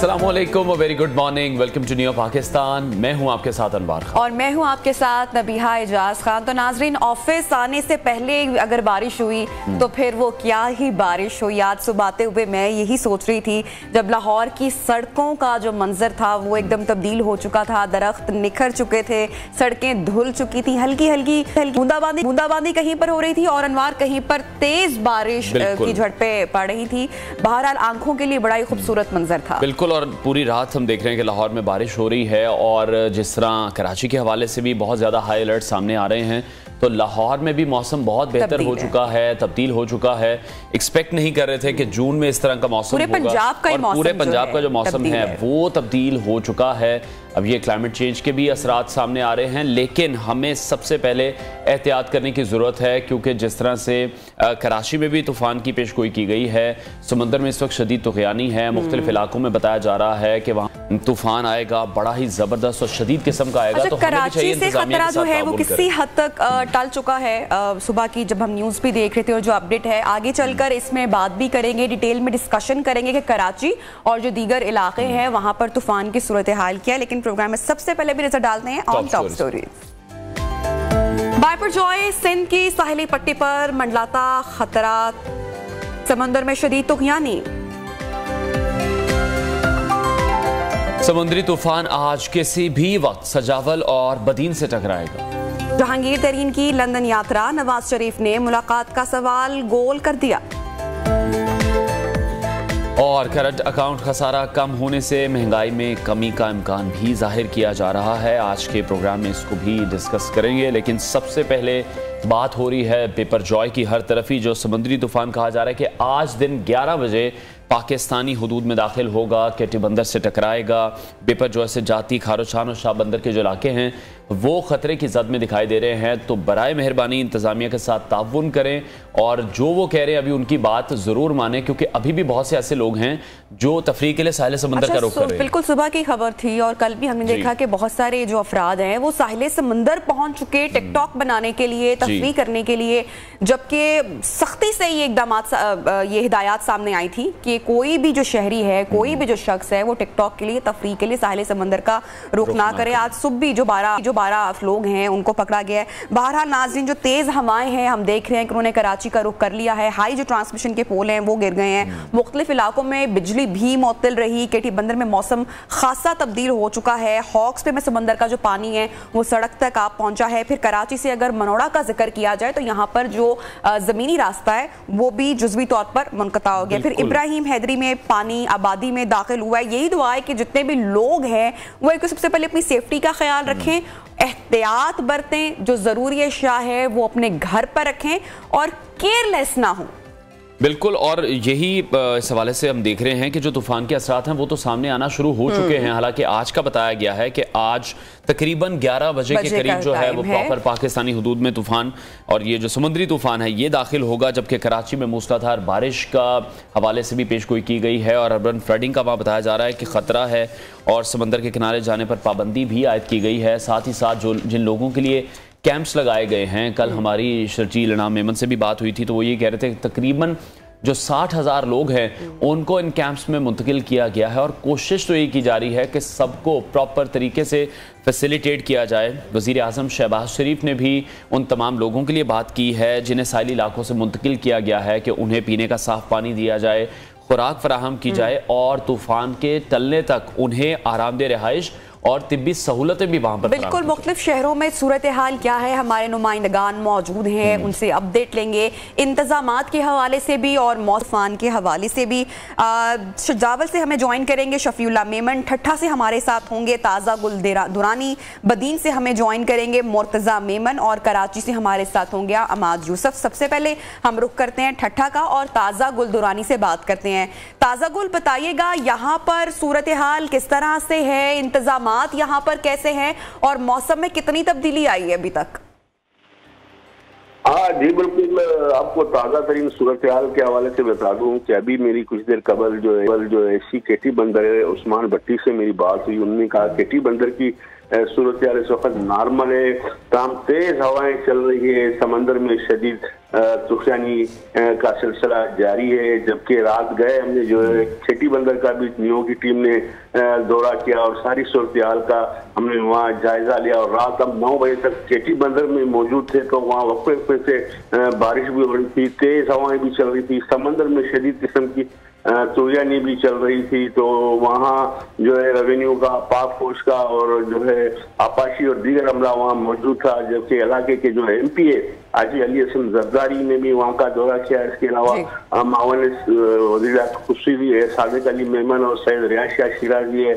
अस्सलामुअलैकुम, very good morning, welcome to new Pakistan. मैं हूं आपके साथ अनवार खान और मैं हूं आपके साथ नबीहा एजाज खान। तो नाजरीन, ऑफिस आने से पहले अगर बारिश हुई तो फिर वो क्या ही बारिश हुई। आज सुबह आते हुए मैं यही सोच रही थी, जब लाहौर की सड़कों का जो मंजर था वो एकदम तब्दील हो चुका था, दरख्त निखर चुके थे, सड़कें धुल चुकी थी, हल्की हल्की बूंदाबांदी कहीं पर हो रही थी और अनवार कहीं पर तेज बारिश की झड़पें पड़ रही थी। बहरहाल आंखों के लिए बड़ा ही खूबसूरत मंजर था। बिल्कुल, और पूरी रात हम देख रहे हैं कि लाहौर में बारिश हो रही है और जिस तरह कराची के हवाले से भी बहुत ज़्यादा हाई अलर्ट सामने आ रहे हैं, तो लाहौर में भी मौसम बहुत बेहतर हो चुका है, तब्दील हो चुका है। एक्सपेक्ट नहीं कर रहे थे कि जून में इस तरह का मौसम होगा, और पूरे पंजाब का जो मौसम है वो तब्दील हो चुका है। अब ये क्लाइमेट चेंज के भी असरात सामने आ रहे हैं, लेकिन हमें सबसे पहले एहतियात करने की ज़रूरत है, क्योंकि जिस तरह से कराची में भी तूफ़ान की पेशगोई की गई है, समंदर में इस वक्त शदीद तुग़यानी है, मुख्तलिफ इलाकों में बताया जा रहा है कि वहाँ तूफ़ान आएगा, बड़ा ही ज़बरदस्त और शदीद किस्म का आएगा। तो कराची से खतरा जो है वो किसी हद तक टल चुका है। सुबह की जब हम न्यूज़ भी देख रहे थे और जो अपडेट है, आगे चलकर इसमें बात भी करेंगे, डिटेल में डिस्कशन करेंगे कि कराची और जो दीगर इलाके हैं वहाँ पर तूफ़ान की सूरत हाल क्या है। लेकिन प्रोग्राम में सबसे पहले भी नजर डालते हैं ऑन टॉप स्टोरीज। बायपरजॉय सिंध की साहिली पट्टी पर मंडलाता खतरा, समंदर में शदीद तुग़यानी। समुद्री तूफान आज किसी भी वक्त सजावल और बदीन से टकराएगा। जहांगीर तरीन की लंदन यात्रा, नवाज शरीफ ने मुलाकात का सवाल गोल कर दिया। और करंट अकाउंट खसारा कम होने से महंगाई में कमी का इम्कान भी जाहिर किया जा रहा है। आज के प्रोग्राम में इसको भी डिस्कस करेंगे, लेकिन सबसे पहले बात हो रही है बिपरजॉय की। हर तरफी जो समुद्री तूफान कहा जा रहा है कि आज दिन 11 बजे पाकिस्तानी हुदूद में दाखिल होगा, केटी बंदर से टकराएगा। बिपरजॉय से जाती खारोशान और शाह बंदर के जो इलाके हैं वो खतरे की जद में दिखाई दे रहे हैं। तो बराए मेहरबानी इंतजामिया के साथ ताउन करें और जो वो कह रहे हैं अभी उनकी बात जरूर माने, क्योंकि अभी भी बहुत से ऐसे लोग हैं जो तफरीह के लिए साहिल समंदर का रुख कर रहे हैं। बिल्कुल, सुबह की खबर थी और कल भी हमने देखा कि बहुत सारे जो अफराद हैं वो साहिल समंदर पहुंच चुके टिकटॉक बनाने के लिए, तफरीह करने के लिए, जबकि सख्ती से ये इकदाम, ये हिदायत सामने आई थी कि कोई भी जो शहरी है, कोई भी जो शख्स है वो टिकटॉक के लिए, तफरीह के लिए साहिल समंदर का रुख ना करे। आज सुबह भी जो 12 लोग हैं उनको पकड़ा गया है। बहरहाल नाज़रीन, जो तेज हवाएं हैं हम देख रहे हैं कि उन्होंने कराची का रुख कर लिया है। हाई जो ट्रांसमिशन के पोल हैं वो गिर गए हैं, मुख्तलिफ इलाकों में बिजली भी मुअत्तल रही। केटी बंदर में मौसम खासा तब्दील हो चुका है। हॉक्स पे में समंदर का जो पानी है वो सड़क तक आ पहुंचा है। फिर कराची से अगर मनोड़ा का जिक्र किया जाए तो यहाँ पर जो जमीनी रास्ता है वो भी जुज़वी तौर पर मुनक़ता हो गया। फिर इब्राहिम हैदरी में पानी आबादी में दाखिल हुआ है। यही दुआ है कि जितने भी लोग हैं वो एक सबसे पहले अपनी सेफ्टी का ख्याल रखें, एहतियात बरतें, जो ज़रूरी अशिया है वो अपने घर पर रखें और केयरलेस ना हो। बिल्कुल, और यही इस हवाले से हम देख रहे हैं कि जो तूफान के असरात हैं वो तो सामने आना शुरू हो चुके हैं। हालांकि आज का बताया गया है कि आज तकरीबन 11 बजे के करीब जो है वो प्रॉपर पाकिस्तानी हुदूद में तूफान और ये जो समुद्री तूफान है ये दाखिल होगा, जबकि कराची में मूसलाधार बारिश का हवाले से भी पेशगोई की गई है और अर्बन फ्लडिंग का वहाँ बताया जा रहा है कि खतरा है और समंदर के किनारे जाने पर पाबंदी भी आयद की गई है। साथ ही साथ जो जिन लोगों के लिए कैंप्स लगाए गए हैं, कल हमारी शर्जील इनाम मेमन से भी बात हुई थी तो वो ये कह रहे थे कि तकरीबन जो 60,000 लोग हैं उनको इन कैंप्स में मुंतकिल किया गया है और कोशिश तो ये की जा रही है कि सबको प्रॉपर तरीके से फैसिलिटेट किया जाए। वज़ीर आज़म शहबाज शरीफ ने भी उन तमाम लोगों के लिए बात की है जिन्हें साहिली इलाकों से मुंतकिल किया गया है कि उन्हें पीने का साफ पानी दिया जाए, खुराक फराहम की जाए और तूफ़ान के टलने तक उन्हें आरामदेह रिहाइश और तिब्बी सहूलतें भी वहाँ पर। बिल्कुल, मुख्तलिफ शहरों में सूरत हाल क्या है, हमारे नुमाइंदगान मौजूद हैं, उनसे अपडेट लेंगे इंतजामात के हवाले से भी और मौसम के हवाले से भी। शजावल से हमें ज्वाइन करेंगे शफीउल्लाह मेमन, ठट्ठा से हमारे साथ होंगे ताज़ा गुल दुरानी, बदीन से हमें ज्वाइन करेंगे मुर्तज़ा मेमन और कराची से हमारे साथ होंगे अमाद यूसुफ। सबसे पहले हम रुख करते हैं ठट्ठा का और ताज़ा गुल दुरानी से बात करते हैं। ताज़ा गुल, बताइएगा यहाँ पर सूरत हाल किस तरह से है, इंतजाम यहाँ पर कैसे हैं और मौसम में कितनी तब्दीली आई है अभी तक? हाँ जी, बिल्कुल। मैं आपको ताज़ा तरीन सूरत हाल के हवाले से बता दूं कि अभी मेरी कुछ देर कबल जो है केटी बंदर है उस्मान भट्टी से मेरी बात हुई। उन्होंने कहा केटी बंदर की सूरत हाल इस वक्त नॉर्मल है। तमाम तेज हवाएं चल रही है, समंदर में शदीद तूफानी का सिलसिला जारी है। जबकि रात गए हमने जो है खेती बंदर का भी नियो की टीम ने दौरा किया और सारी सूरत हाल का हमने वहाँ जायजा लिया। और रात हम 9 बजे तक खेती बंदर में मौजूद थे तो वहाँ वक्फे से बारिश भी हो रही थी, तेज हवाएं भी चल रही थी, समंदर में शदीद किस्म की तूफानी भी चल रही थी। तो वहाँ जो है रेवेन्यू का, पाक फौज का और जो है आपाशी और दीगर अमला वहाँ मौजूद था। जबकि इलाके के जो है MPA हाजी अली हसन जरदारी ने भी वहाँ का दौरा किया। इसके अलावा मावन वज़ीर खुशी भी है, सादिक अली मेमन और सैयद रियाज शाह शिराजी है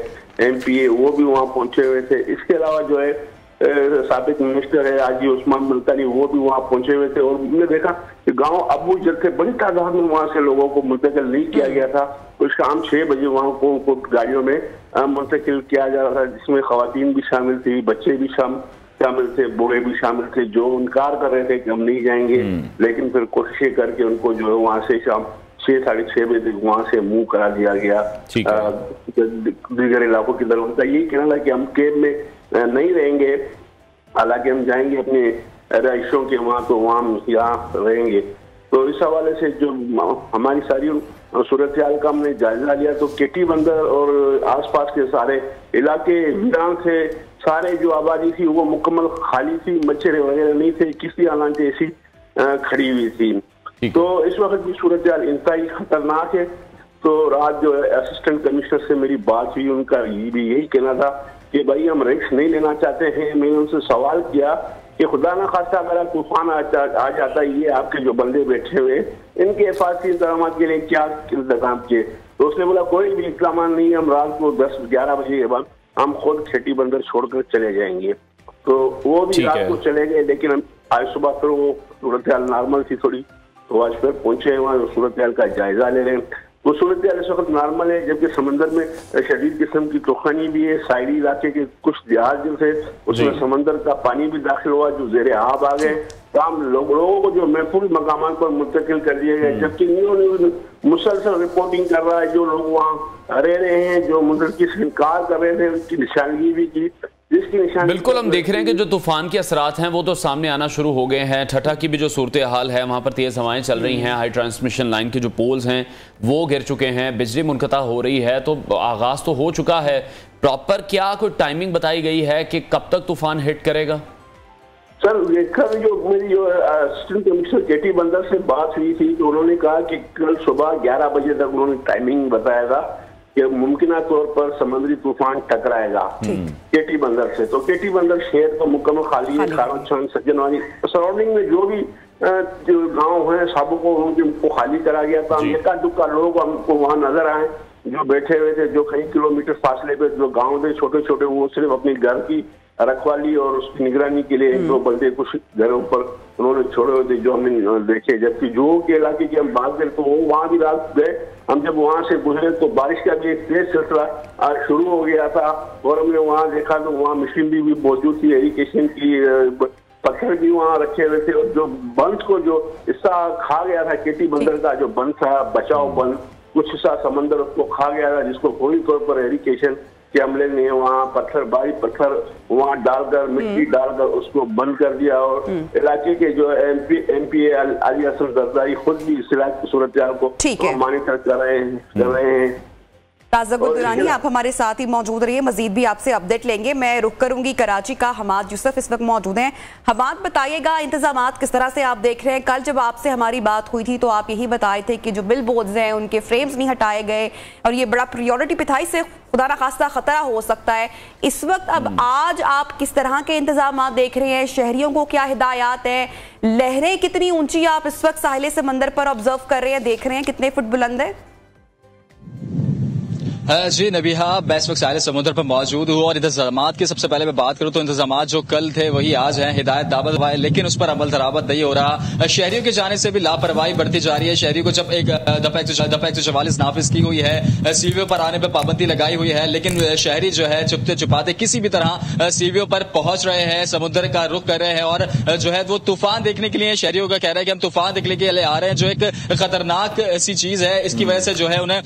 MPA, वो भी वहाँ पहुंचे हुए थे। इसके अलावा जो है साबिक मिनिस्टर है हाजी उस्मान मुल्तानी, वो भी वहाँ पहुंचे हुए थे। और हमने देखा कि गांव अबू जल बड़ी तादाद में वहाँ से लोगों को मुंतकिल नहीं किया गया था। तो शाम 6 बजे वहाँ को गाड़ियों में मुंतकिल किया जा रहा था, जिसमें खवातीन भी शामिल थी, बच्चे भी शामिल थे, बूढ़े भी शामिल थे, जो इनकार कर रहे थे कि हम नहीं जाएंगे। लेकिन फिर कोशिशें करके उनको जो है वहाँ से शाम 6 साढ़े 6 बजे तक वहाँ से मुंह करा दिया गया दीगर इलाकों की तरफ। उनका यही कहना था कि हम कैब में नहीं रहेंगे, हालांकि हम जाएंगे अपने रहायशों के वहाँ, तो वहाँ हम यहाँ रहेंगे। तो इस हवाले से जो हमारी सारी सूरत हाल का हमने जायजा लिया तो केटी बंदर और आसपास के सारे इलाके वीरान थे, सारे जो आबादी थी वो मुकम्मल खाली थी, मच्छर वगैरह नहीं थे, किसी हालांकि ऐसी खड़ी हुई थी। तो इस वक्त की सूरत हाल इंतहाई खतरनाक है। तो रात जो है असिस्टेंट कमिश्नर से मेरी बात हुई, उनका भी यही कहना था कि भाई हम रिस्क नहीं लेना चाहते हैं। मैंने उनसे सवाल किया कि खुदा ना खास्ता अगर तूफान आ जाता, ये आपके जो बंदे बैठे हुए इनके हिफाजती इंतजाम के लिए क्या इंतजाम किए? तो उसने बोला कोई भी इंतजाम नहीं, हम रात को 10-11 बजे के बाद हम खुद खेती बंदर छोड़कर चले जाएंगे। तो वो भी रात को चले गए, लेकिन हम आज सुबह फिर वो सूरत हाल नॉर्मल थी थोड़ी, तो आज फिर पहुंचे हैं वहाँ, सूरत हाल का जायजा ले रहे हैं। वो सूरत हाल इस वक्त नॉर्मल है, जबकि समंदर में शदीद किस्म की तूफानी भी है। साइडी इलाके के कुछ जहाज जो थे उसमें समंदर का पानी भी दाखिल हुआ, जो ज़ेरे आब आ गए। तमाम लोगों को जो महफूज मकाम पर मुंतकिल कर दिए गए, जबकि न्यूज़ मुसलसल रिपोर्टिंग कर रहा है। जो लोग वहाँ रह रहे हैं, जो मुंतकिल से इनकार कर रहे थे, उनकी निशानगी भी की। बिल्कुल हम देख रहे हैं कि जो तूफान के असरात हैं वो तो सामने आना शुरू हो गए हैं। ठठा की भी जो सूरत हाल है, वहाँ पर तेज़ हवाएं चल रही हैं, हाई ट्रांसमिशन लाइन के जो पोल्स हैं वो गिर चुके हैं, बिजली मुनक़ता हो रही है। तो आगाज़ तो हो चुका है, प्रॉपर क्या कोई टाइमिंग बताई गई है कि कब तक तूफान हिट करेगा? सर कल जो मेरी जो असिस्टेंट कमिश्नर केटी बंदर से बात हुई थी तो उन्होंने कहा कि कल सुबह 11 बजे तक उन्होंने टाइमिंग बताया था कि मुमकिन तौर पर समुद्री तूफान टकराएगा केटी बंदर से। तो केटी बंदर शहर तो मुकम्मल खाली है, खारोचंद सज्जनवानी सराउंडिंग में जो भी जो गांव है साबों को उनको खाली करा गया था। एका दुक्का लोग हमको वहाँ नजर आए जो बैठे हुए थे, जो कई किलोमीटर फासले पे जो गाँव थे छोटे छोटे, वो सिर्फ अपने घर की रखवाली और उसकी निगरानी के लिए 1-2 बंदे कुछ घरों पर उन्होंने छोड़े हुए थे जो हमने देखे। जबकि जो के इलाके की हम बात करें तो वो वहाँ भी रात गए, हम जब वहाँ से गुजरे तो बारिश का भी एक तेज सिलसिला आज शुरू हो गया था और हमने वहाँ देखा तो वहाँ मशीनरी भी मौजूद थी, इरिगेशन की पत्थर भी वहाँ रखे हुए थे। और जो बंद को जो हिस्सा खा गया था केटी बंदर का जो बंद था, बचाव बंद, कुछ हिस्सा समंदर उसको खा गया था, जिसको पूरी तौर पर इरिगेशन के अमले ने वहाँ पत्थर भारी पत्थर वहाँ डालकर मिट्टी डालकर उसको बंद कर दिया। और इलाके के जो MPA अली हसन जरदारी खुद भी इस इलाके की सूरत हाल को मॉनिटर कर रहे हैं। ताज़ा गुदरानी आप हमारे साथ ही मौजूद रहिए, मजीद भी आपसे अपडेट लेंगे। मैं रुक करूंगी कराची का, हमाद यूसुफ इस वक्त मौजूद हैं। हमाद बताइएगा इंतजामात किस तरह से आप देख रहे हैं? कल जब आपसे हमारी बात हुई थी तो आप यही बताए थे कि जो बिल बोर्ड्स हैं उनके फ्रेम्स नहीं हटाए गए और ये बड़ा प्रायोरिटी पे था, इससे खुदा ना खास्ता खतरा हो सकता है। इस वक्त अब आज आप किस तरह के इंतजामात देख रहे हैं? शहरियों को क्या हिदायत है? लहरें कितनी ऊंची आप इस वक्त साहिल समंदर पर ऑब्जर्व कर रहे हैं, देख रहे हैं कितने फुट बुलंद है? जी नबीहा, मैं इस वक्त साहिल समुद्र पर मौजूद हूँ और इंतजामात की सबसे पहले मैं बात करूँ तो इंतजामात जो कल थे वही आज हैं। हिदायत दावत हुआ है लेकिन उस पर अमल दरामद नहीं हो रहा। शहरियों की जाने से भी लापरवाही बढ़ती जा रही है। शहरियों को जब एक दफा 144 नाफिज की हुई है, सीवीओ पर आने पर पाबंदी लगाई हुई है, लेकिन शहरी जो है चुपते चुपाते किसी भी तरह सीवीओ पर पहुंच रहे हैं, समुद्र का रुख कर रहे हैं और जो है वो तूफान देखने के लिए शहरियों का कह रहा है कि हम तूफान देखने के लिए आ रहे हैं, जो एक खतरनाक सी चीज है। इसकी वजह से जो है उन्हें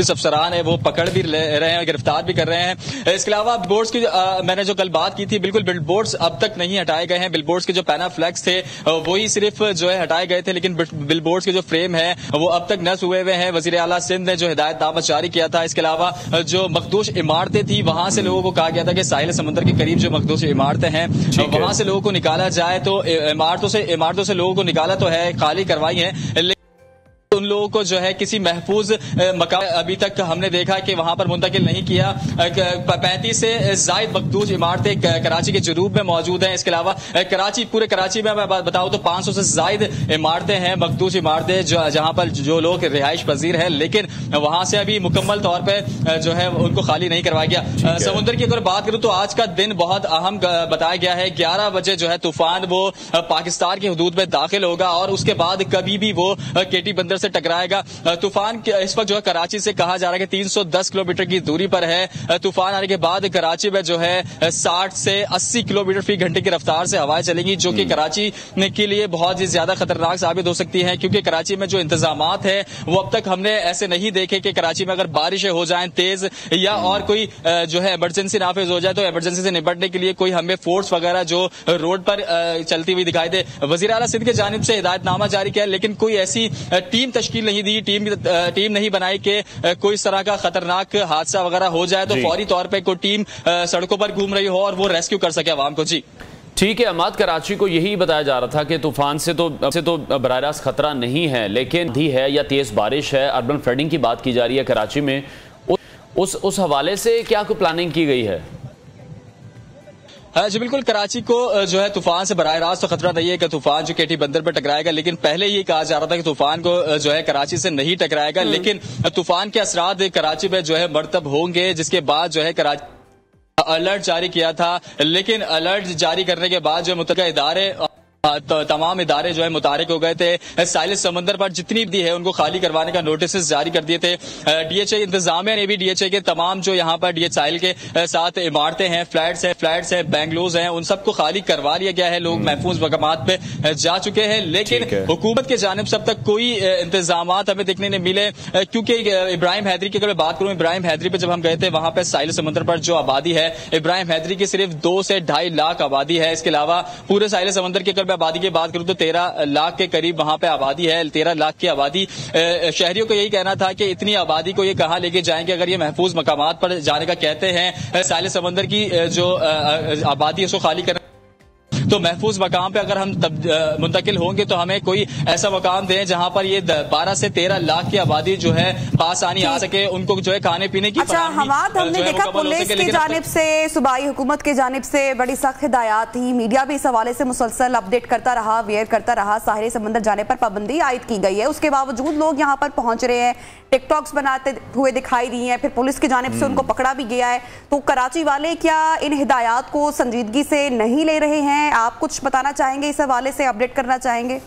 अफसरान है वो पकड़ भी ले रहे हैं, गिरफ्तार भी कर रहे हैं। इसके अलावा बिलबोर्ड्स की मैंने जो कल बात की थी, बिल्कुल बिलबोर्ड्स अब तक नहीं हटाए गए हैं। बिलबोर्ड्स के जो पैना फ्लैग्स थे वही सिर्फ जो है हटाए गए थे, लेकिन बिलबोर्ड्स के जो फ्रेम है वो अब तक नष्ट हुए हुए हैं। वजीर आला सिंध ने जो हिदायतनामा जारी किया था। इसके अलावा जो मखदूश इमारतें थी वहां से लोगों को कहा गया था कि साहिल समंदर के करीब जो मखदूश इमारतें हैं वहां से लोगों को निकाला जाए। तो इमारतों से लोगों को निकाला तो है, खाली करवाई है, उन लोगों को जो है किसी महफूज मकान अभी तक हमने देखा कि वहां पर मुंतकिल नहीं किया। 35 से जायद मखदूश इमारतें कराची के जुनूब में मौजूद हैं। इसके अलावा पूरे कराची में मैं बताऊं तो 500 से जायद इमारतें हैं, मखदूश इमारतें जहां पर जो लोग रिहाइश पजीर हैं, लेकिन वहां से अभी मुकम्मल तौर पर जो है उनको खाली नहीं करवाया गया। समुद्र की अगर बात करूं तो आज का दिन बहुत अहम बताया गया है। 11 बजे जो है तूफान वो पाकिस्तान की हदूद में दाखिल होगा और उसके बाद कभी भी वो केटी बंदर से टकराएगा। तूफान इस वक्त जो है कराची से कहा जा रहा है कि 310 किलोमीटर की दूरी पर है। तूफान आने के बाद कराची में जो है 60 से 80 किलोमीटर फी घंटे की रफ्तार से हवाएं चलेंगी, जो कि कराची के लिए बहुत ही ज्यादा खतरनाक साबित हो सकती हैं, क्योंकि कराची में जो इंतजामात है वो अब तक हमने ऐसे नहीं देखे कि कराची में अगर बारिशें हो जाएं तेज या और कोई जो है इमरजेंसी नाफिज हो जाए तो इमरजेंसी से निपटने के लिए कोई हमें फोर्स वगैरह जो रोड पर चलती हुई दिखाई दे। वजीर आला सिंध की जानिब से हिदायतनामा जारी किया, लेकिन कोई ऐसी टीम तश्कील नहीं दी, टीम नहीं बनाई कि कोई इस तरह का खतरनाक हादसा वगैरह हो जाए तो फौरी तौर पे कोई टीम सड़कों पर घूम रही हो और वो रेस्क्यू कर सके आवाम को। जी ठीक है अमाद, कराची को यही बताया जा रहा था कि तूफान से तो बराह रास्त खतरा नहीं है, लेकिन धी है या तेज बारिश है, अर्बन फ्लडिंग की बात की जा रही है कराची में। उस हवाले से क्या कोई प्लानिंग की गई है? जी बिल्कुल, कराची को जो है तूफान से बराह रास्त तो खतरा नहीं है कि तूफान जो केटी बंदर पर टकराएगा, लेकिन पहले ये कहा जा रहा था कि तूफान को जो है कराची से नहीं टकराएगा, लेकिन तूफान के असरात कराची में जो है मरतब होंगे, जिसके बाद जो है कराची अलर्ट जारी किया था। लेकिन अलर्ट जारी करने के बाद जो मुतल्लिका इदारे तमाम इदारे जो है मुतारिक हो गए थे। साहिल समंदर पर जितनी भी है उनको खाली करवाने का नोटिस जारी कर दिए थे। डीएचए इंतजामिया ने भी डीएचए के तमाम जो यहाँ पर डीएच साहिल के साथ इमारतें हैं, फ्लैट्स हैं, बेंगलोज हैं, उन सबको खाली करवा लिया गया है। लोग महफूज मकामात पे जा चुके हैं, लेकिन हुकूमत के जानिब से अब तक कोई इंतजाम हमें देखने नहीं मिले, क्योंकि इब्राहिम हैदरी की अगर मैं बात करूं, इब्राहिम हैदरी पे जब हम गए थे वहां पे साहिल समंदर पर जो आबादी है इब्राहिम हैदरी की सिर्फ 2 से 2.5 लाख आबादी है। इसके अलावा पूरे साहिल समंदर की अगर आबादी की बात करूं तो 13 लाख के करीब वहां पे आबादी है। 13 लाख की आबादी, शहरियों को यही कहना था कि इतनी आबादी को ये कहां लेके जाएंगे अगर ये महफूज मकामात पर जाने का कहते हैं। साहिल समंदर की जो आबादी है उसको खाली करना, तो महफूज मकाम पे अगर हम मुंतकिल होंगे तो हमें कोई ऐसा मकाम दें जहां पर ये 12 से 13 लाख की आबादी जो है पासानी आ सके, उनको जो है खाने पीने की। अच्छा हमाद, हमने देखा पुलिस की जानिब से, सूबाई हुकूमत की जानिब से बड़ी सख्त हिदायत थी, मीडिया भी इस हवाले से मुसलसल अपडेट करता रहा, अवेयर करता रहा, साहिल समंदर जाने पर पाबंदी आयद की गई है। उसके बावजूद लोग यहाँ पर पहुंच रहे हैं, टिकटॉक्स बनाते हुए दिखाई दी हैं, फिर पुलिस की जानिब से उनको पकड़ा भी गया है। तो कराची वाले क्या इन हिदायत को संजीदगी से नहीं ले रहे हैं? आप कुछ बताना चाहेंगे इस हवाले से, अपडेट करना चाहेंगे?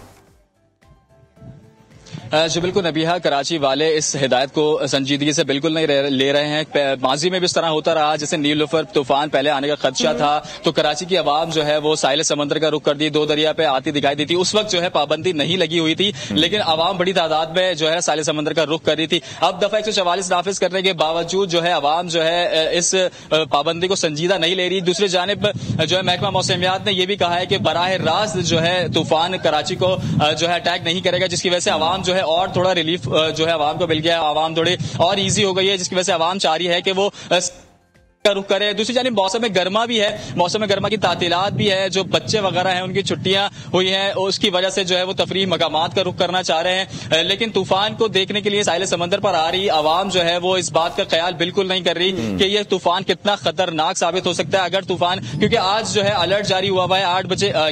जी बिल्कुल नबीहा, कराची वाले इस हिदायत को संजीदगी से बिल्कुल नहीं ले रहे हैं। माजी में भी इस तरह होता रहा, जैसे नीलुफर तूफान पहले आने का खदशा था तो कराची की आवाम जो है वो साहिल समंदर का रुख कर दी, 2 दरिया पे आती दिखाई दी थी। उस वक्त जो है पाबंदी नहीं लगी हुई थी, लेकिन आवाम बड़ी तादाद में जो है साहिल समंदर का रुख कर रही थी। अब दफा 144 नाफिज करने के बावजूद जो है आवाम जो है इस पाबंदी को संजीदा नहीं ले रही। दूसरी जानिब जो है महकमा मौसमियात ने यह भी कहा है कि बराह रास्त जो है तूफान कराची को जो है अटैक नहीं करेगा, जिसकी वजह से आवाम जो है और थोड़ा रिलीफ जो है आवाम को मिल गया है, आवाम थोड़ी और इजी हो गई है, जिसकी वजह से आवाम चाह रही है कि वो का रुख करे। दूसरी जानिब मौसम गर्मा भी है, मौसम गर्मा की तातीलात भी है, जो बच्चे वगैरह हैं उनकी छुट्टियां हुई हैं, उसकी वजह से जो है वो तफरीह मकामात का रुख करना चाह रहे हैं। लेकिन तूफान को देखने के लिए साहिल समंदर पर आ रही आवाम जो है वो इस बात का ख्याल बिल्कुल नहीं कर रही कि ये तूफान कितना खतरनाक साबित हो सकता है अगर तूफान, क्योंकि आज जो है अलर्ट जारी हुआ हुआ है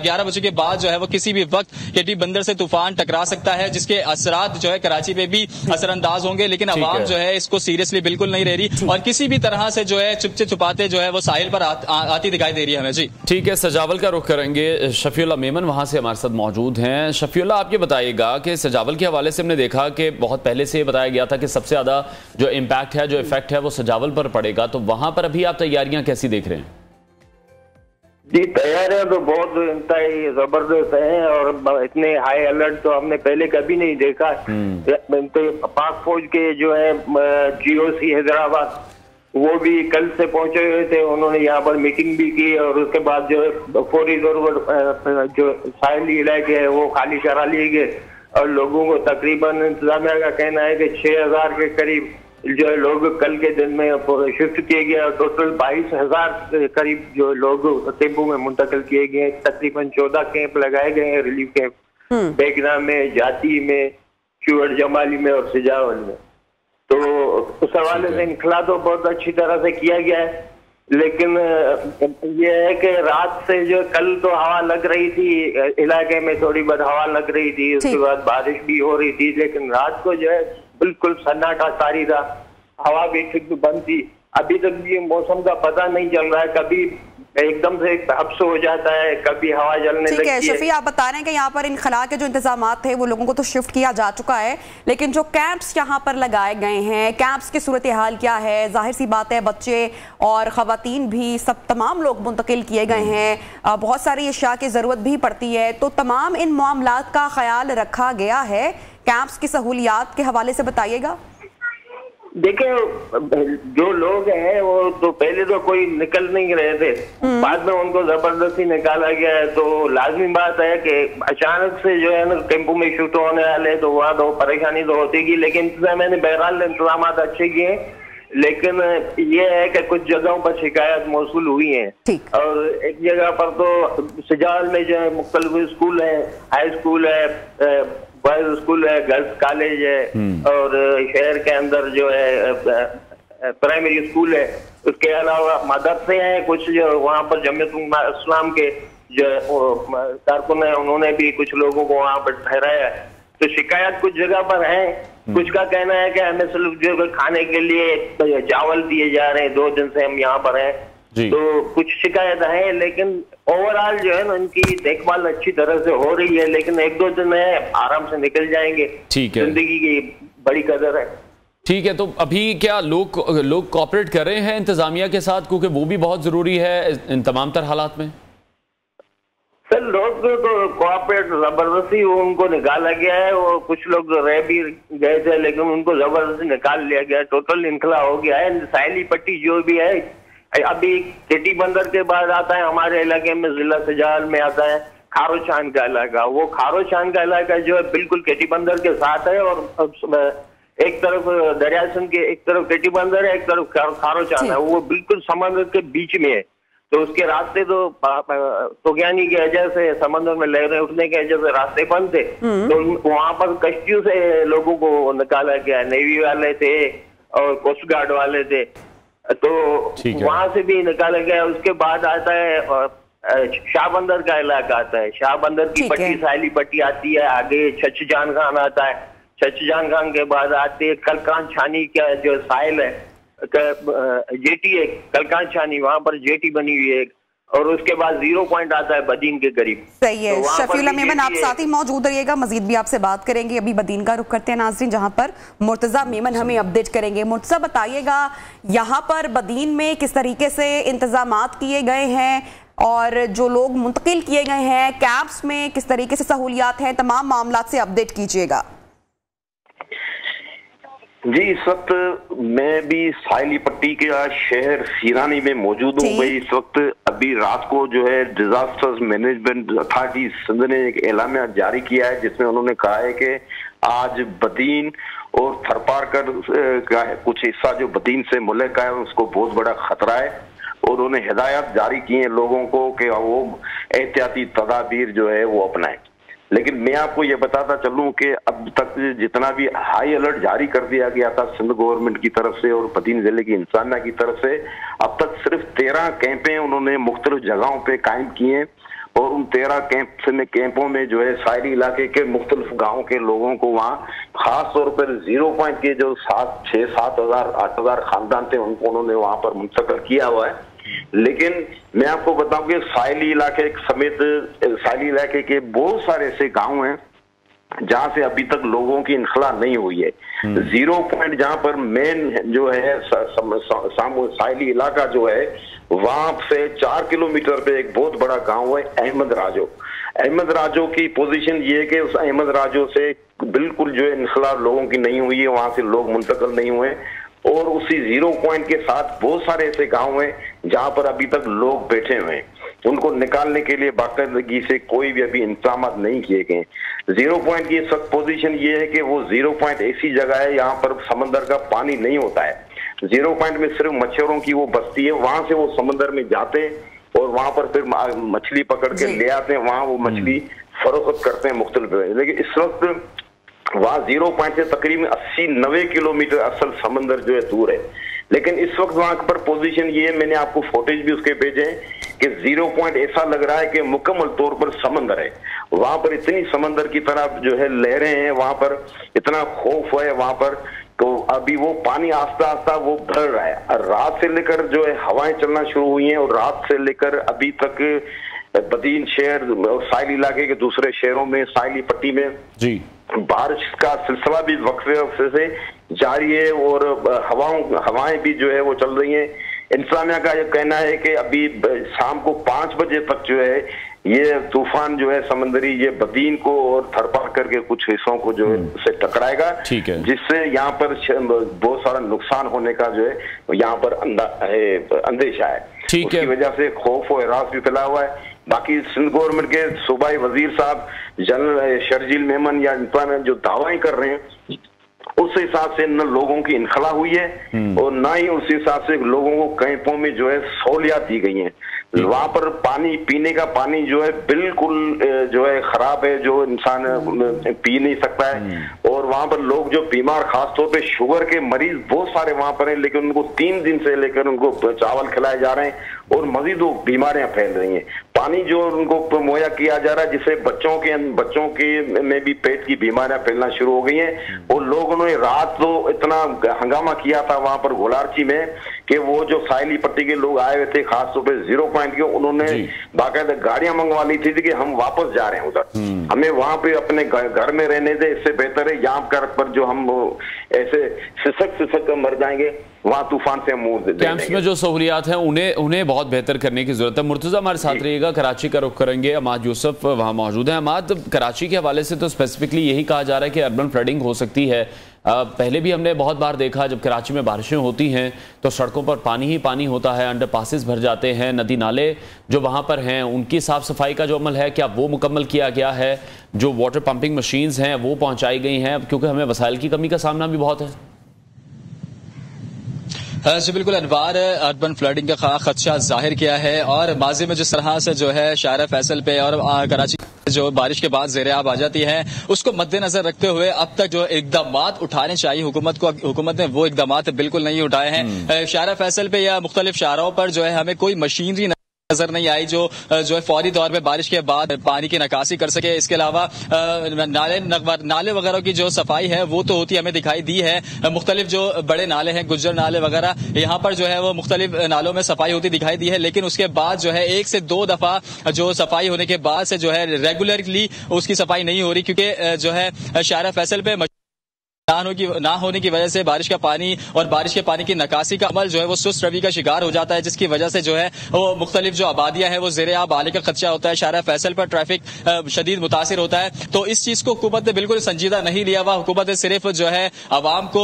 11 बजे के बाद जो है वो किसी भी वक्त केटी बंदर से तूफान टकरा सकता है, जिसके असरात जो है कराची पे भी असरअंदाज होंगे। लेकिन आवाम जो है इसको सीरियसली बिल्कुल नहीं ले रही और किसी भी तरह से जो है छुपाते जो है वो साहिल पर आती दिखाई दे रही है हमें। जी ठीक है, सजावल का रुख करेंगे। शफीउल्लाह मेमन वहां से हमारे साथ मौजूद हैं। शफीउल्लाह, आप ये बताइएगा कि सजावल के हवाले से हमने देखा कि बहुत पहले से बताया गया था कि सबसे ज्यादा जो इम्पैक्ट है, जो इफेक्ट है वो सजावल पर पड़ेगा, तो वहां पर अभी आप तैयारियां कैसी देख रहे हैं? जी तैयारियां तो बहुत इंतहाई जबरदस्त हैं और इतने हाई अलर्ट तो हमने पहले कभी नहीं देखा। तो पाक फौज के जो है GOC हैदराबाद वो भी कल से पहुंचे हुए थे, उन्होंने यहाँ पर मीटिंग भी की और उसके बाद जो है फौरी जो साहिली इलाके है वो खाली करा लिए गए और लोगों को तकरीबन इंतजामिया का कहना है कि 6000 के करीब जो है लोग कल के दिन में शिफ्ट किए गए और टोटल 22,000 के करीब जो लोग टेम्पू में मुंतकिल किए गए। तकरीबन 14 कैंप लगाए गए हैं, रिलीफ कैंप बेगना में, जाती में, चुअड़ जमाली में और सिजावल में। तो उस हवाले से इनखला तो बहुत अच्छी तरह से किया गया है, लेकिन ये है कि रात से जो कल तो हवा लग रही थी, इलाके में थोड़ी बहुत हवा लग रही थी, उसके बाद बारिश भी हो रही थी, लेकिन रात को जो है बिल्कुल सन्नाटा तारी था, हवा भी ठीक बंद थी। अभी तक भी मौसम का पता नहीं चल रहा है, कभी एकदम से हब्स हो जाता है, कभी हवा जलने लगती है। ठीक है शफी, आप बता रहे हैं कि यहाँ पर इनखला के जो इंतजाम थे वो लोगों को तो शिफ्ट किया जा चुका है, लेकिन जो कैंप्स यहाँ पर लगाए गए हैं, कैंप्स की सूरत हाल क्या है? जाहिर सी बात है बच्चे और खवातीन भी सब तमाम लोग मुंतकिल किए गए हैं, बहुत सारी अशिया की जरूरत भी पड़ती है, तो तमाम इन मामलात का ख्याल रखा गया है? कैंप्स की सहूलियात के हवाले से बताइएगा। देखिए जो लोग हैं वो तो पहले तो कोई निकल नहीं रहे थे, बाद में उनको जबरदस्ती निकाला गया है। तो लाजमी बात है कि अचानक से जो है ना टेम्पो में शिफ्ट होने वाले तो वहाँ तो परेशानी तो होती ही, लेकिन मैंने बहरहाल इंतजाम अच्छे किए, लेकिन ये है कि कुछ जगहों पर शिकायत मौसूल हुई है और एक जगह पर तो सिजाल में जो है मुख्तलिफ स्कूल है, हाई स्कूल है, बॉयज स्कूल है, गर्ल्स कॉलेज है और शहर के अंदर जो है प्राइमरी स्कूल है, उसके अलावा मदरसे हैं कुछ जो वहाँ पर जमीयत इस्लाम के जो कारकुन है उन्होंने भी कुछ लोगों को वहाँ पर ठहराया है। तो शिकायत कुछ जगह पर है, कुछ का कहना है कि हमें सिर्फ जो खाने के लिए चावल दिए जा रहे हैं, 2 दिन से हम यहाँ पर हैं, तो कुछ शिकायत है, लेकिन ओवरऑल जो है ना उनकी देखभाल अच्छी तरह से हो रही है, लेकिन 1-2 दिन में आराम से निकल जाएंगे। ठीक है, जिंदगी की बड़ी कदर है। ठीक है, तो अभी क्या लोग कोऑपरेट कर रहे हैं इंतजामिया के साथ, क्योंकि वो भी बहुत जरूरी है इन तमाम तर हालात में? सर लोग तो कोऑपरेट जबरदस्ती उनको निकाला गया है, वो कुछ लोग रह भी गए थे लेकिन उनको जबरदस्ती निकाल लिया गया, टोटल इनखला हो गया है। साहिली पट्टी जो भी है, अभी केटी बंदर के बाद आता है हमारे इलाके में जिला सिजाल में आता है खारोचान का इलाका। वो खारोचान का इलाका जो है बिल्कुल केटी बंदर के साथ है और एक तरफ दरिया सिंध के एक तरफ केटी बंदर है, एक तरफ खारोचान है, वो बिल्कुल समंदर के बीच में है। तो उसके रास्ते तो तूफानी की वजह से समंदर में लहरें उठने की वजह से रास्ते बंद थे, तो वहां पर कश्तियों से लोगों को निकाला गया, नेवी वाले थे और कोस्ट गार्ड वाले थे, तो वहां से भी निकाला गया। उसके बाद आता है शाहबंदर का इलाका आता है, शाहबंदर की पट्टी साहिली पट्टी आती है, आगे छछजान खान आता है, छछजान खान के बाद आते है कलकान छानी का जो साहिल है, जेटी है कलकान छानी, वहां पर जेटी बनी हुई है, और उसके बाद 0 पॉइंट आता है बदीन के करीब। सही है, तो शफीउल्लाह मेमन आप साथ ही मौजूद रहिएगा, मजीद भी आपसे बात करेंगे। अभी बदीन का रुख करते हैं नाज़रीन, जहां पर मुर्तजा मेमन हमें अपडेट करेंगे। मुर्तजा बताइएगा यहाँ पर बदीन में किस तरीके से इंतजामात किए गए हैं और जो लोग मुंतकिल किए गए हैं कैंप्स में किस तरीके से सहूलियात हैं, तमाम मामला से अपडेट कीजिएगा। जी इस वक्त मैं भी साहिली पट्टी के शहर सीरानी में मौजूद हूँ। भाई इस वक्त अभी रात को जो है डिजास्टर्स मैनेजमेंट अथॉरिटी सिंध ने एक एलामिया जारी किया है, जिसमें उन्होंने कहा है कि आज बदीन और थरपारकर का कुछ हिस्सा जो बदीन से मुल्क का है उसको बहुत बड़ा खतरा है, और उन्होंने हिदायत जारी की है लोगों को कि वो एहतियाती तदाबीर जो है वो अपनाएं। लेकिन मैं आपको ये बताता चलूं कि अब तक जितना भी हाई अलर्ट जारी कर दिया गया था सिंध गवर्नमेंट की तरफ से और बदीन जिले की इंसानिया की तरफ से, अब तक सिर्फ 13 कैंपें उन्होंने मुख्तलिफ जगहों पे कायम किए हैं, और उन 13 कैंपों में जो है साहिली इलाके के मुख्तलिफ गाँव के लोगों को वहाँ खास तौर पर 0 पॉइंट के जो 6-7 हजार 8 हजार खानदान थे उनको उन्होंने वहाँ पर मुंतकिल किया हुआ है। लेकिन मैं आपको बताऊं कि साहिली इलाके समेत साहिली इलाके के बहुत सारे ऐसे गांव हैं जहां से अभी तक लोगों की इनखला नहीं हुई है। 0 पॉइंट जहां पर मेन जो है साहिली इलाका जो है, वहां से 4 किलोमीटर पे एक बहुत बड़ा गांव है अहमद राजो। अहमद राजो की पोजीशन ये है कि उस अहमद राजो से बिल्कुल जो है इनखला लोगों की नहीं हुई है, वहां से लोग मुंतकिल नहीं हुए। और उसी 0 पॉइंट के साथ बहुत सारे ऐसे गांव हैं जहां पर अभी तक लोग बैठे हुए हैं, उनको निकालने के लिए बाकायदगी से कोई भी अभी इंतजाम नहीं किए गए। 0 पॉइंट की इस वक्त पोजीशन ये है कि वो 0 पॉइंट ऐसी जगह है यहाँ पर समंदर का पानी नहीं होता है। 0 पॉइंट में सिर्फ मच्छरों की वो बस्ती है, वहां से वो समंदर में जाते हैं और वहां पर फिर मछली पकड़ के ले आते हैं, वहां वो मछली फरोख्त करते हैं मुख्तलिफ। लेकिन इस वक्त वहां 0 पॉइंट से तकरीबन 80-90 किलोमीटर असल समंदर जो है दूर है। लेकिन इस वक्त वहां पर पोजीशन ये है, मैंने आपको फोटेज भी उसके भेजे हैं कि 0 पॉइंट ऐसा लग रहा है कि मुकम्मल तौर पर समंदर है। वहां पर इतनी समंदर की तरह जो है लहरें हैं, वहां पर इतना खौफ है वहां पर, तो अभी वो पानी आस्ता आस्ता वो भर रहा है। और रात से लेकर जो है हवाएं चलना शुरू हुई हैं और रात से लेकर अभी तक बदीन शहर और साहिल इलाके के दूसरे शहरों में, साहिली पट्टी में जी बारिश का सिलसिला भी वक्फे से जारी है और हवाएं भी जो है वो चल रही हैं। इंतजामिया का ये कहना है कि अभी शाम को 5 बजे तक जो है ये तूफान जो है समंदरी ये बदीन को और थरपाकर के कुछ हिस्सों को जो है से टकराएगा, जिससे यहाँ पर बहुत सारा नुकसान होने का जो है यहाँ पर अंदेशा है। उसकी वजह से खौफ और हरास भी फैला हुआ है। बाकी सिंध गवर्नमेंट के सूबाई वजीर साहब जनरल शर्जील मेमन या जो दावाएं कर रहे हैं, उस हिसाब से न लोगों की इनखला हुई है और न ही उस हिसाब से लोगों को कैंपों में जो है सहूलियात दी गई हैं। वहां पर पानी, पीने का पानी जो है बिल्कुल जो है खराब है, जो इंसान पी नहीं सकता है। और वहां पर लोग जो बीमार, खासतौर पे शुगर के मरीज बहुत सारे वहां पर हैं, लेकिन उनको 3 दिन से लेकर उनको चावल खिलाए जा रहे हैं और मजीद वो बीमारियां फैल रही हैं। पानी जो उनको मुहैया किया जा रहा है, जिससे बच्चों के में भी पेट की बीमारियां फैलना शुरू हो गई हैं। और लोगों ने रात तो इतना हंगामा किया था वहां पर गोलारची में कि वो जो साहिली पट्टी के लोग आए हुए थे, खासतौर पे 0 पॉइंट के, उन्होंने बाकायदा गाड़ियां मंगवा ली थी कि हम वापस जा रहे हैं उधर, हमें वहां पे अपने घर में रहने दे, इससे बेहतर है यहाँ पर जो हम ऐसे सिसक कर मर जाएंगे, वहां तूफान से मुंह कैंप्स में जो सहूलियात हैं उन्हें बहुत बेहतर करने की जरूरत है। मुर्तजा हमारे साथ रहिएगा, कराची का रुख करेंगे। अमाद यूसुफ वहां मौजूद है। अमाद, कराची के हवाले से तो स्पेसिफिकली यही कहा जा रहा है कि अर्बन फ्लडिंग हो सकती है। पहले भी हमने बहुत बार देखा जब कराची में बारिशें होती हैं तो सड़कों पर पानी ही पानी होता है, अंडर पासिस भर जाते हैं, नदी नाले जो वहां पर हैं उनकी साफ सफाई का जो अमल है क्या वो मुकम्मल किया गया है? जो वाटर पंपिंग मशीन्स हैं वो पहुंचाई गई हैं? क्योंकि हमें वसाइल की कमी का सामना भी बहुत है। जी बिल्कुल अनवार, अर्बन फ्लडिंग का खदशा जाहिर किया है और माजी में जिस तरह से जो है शारा फैसल पे और कराची जो बारिश के बाद ज़ेरे-आब आ जाती है, उसको मद्देनजर रखते हुए अब तक जो इकदाम उठाने चाहिए हुकूमत ने वो इकदाम बिल्कुल नहीं उठाए हैं। शारा फैसल पे या मुख्तलिफ शाराओं पर जो है हमें कोई मशीनरी नजर नहीं आई जो है फौरी तौर पे बारिश के बाद पानी की निकासी कर सके। इसके अलावा नाले वगैरह की जो सफाई है वो तो होती हमें दिखाई दी है। मुख्तलिफ जो बड़े नाले हैं, गुज्जर नाले वगैरह, यहाँ पर जो है वो मुख्तलिफ नालों में सफाई होती दिखाई दी है। लेकिन उसके बाद जो है 1 से 2 दफा जो सफाई होने के बाद से जो है रेगुलरली उसकी सफाई नहीं हो रही, क्योंकि जो है शारा फैसल पे ना होने की वजह से बारिश का पानी और बारिश के पानी की निकासी का अमल जो है वो सुस्त रवि का शिकार हो जाता है, जिसकी वजह से जो है वो मुख्तलिफ जो आबादियां हैं वो ज़ेरे-आब आने का खदशा होता है। शारा फैसल पर ट्रैफिक शदीद मुतासिर होता है। तो इस चीज को हुकूमत ने बिल्कुल संजीदा नहीं लिया हुआ। हुकूमत ने सिर्फ जो है आवाम को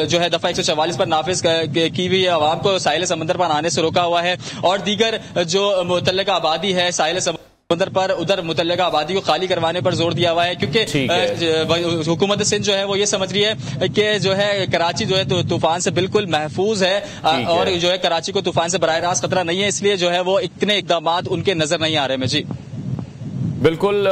जो है दफा 144 पर नाफिज की हुई आवाम को साहिल समंदर पर आने से रोका हुआ है और दीगर जो मुतल्लिका आबादी है साहिल समंदर पर, उधर मुतल्लिका आबादी को खाली करवाने पर जोर दिया हुआ है, क्योंकि हुकूमत सिंध जो है वो ये समझ रही है कि जो है कराची जो है तूफान से बिल्कुल महफूज है और जो है कराची को तूफान से बराह रास्त खतरा नहीं है, इसलिए जो है वो इतने इकदाम उनके नजर नहीं आ रहे हैं। जी बिल्कुल,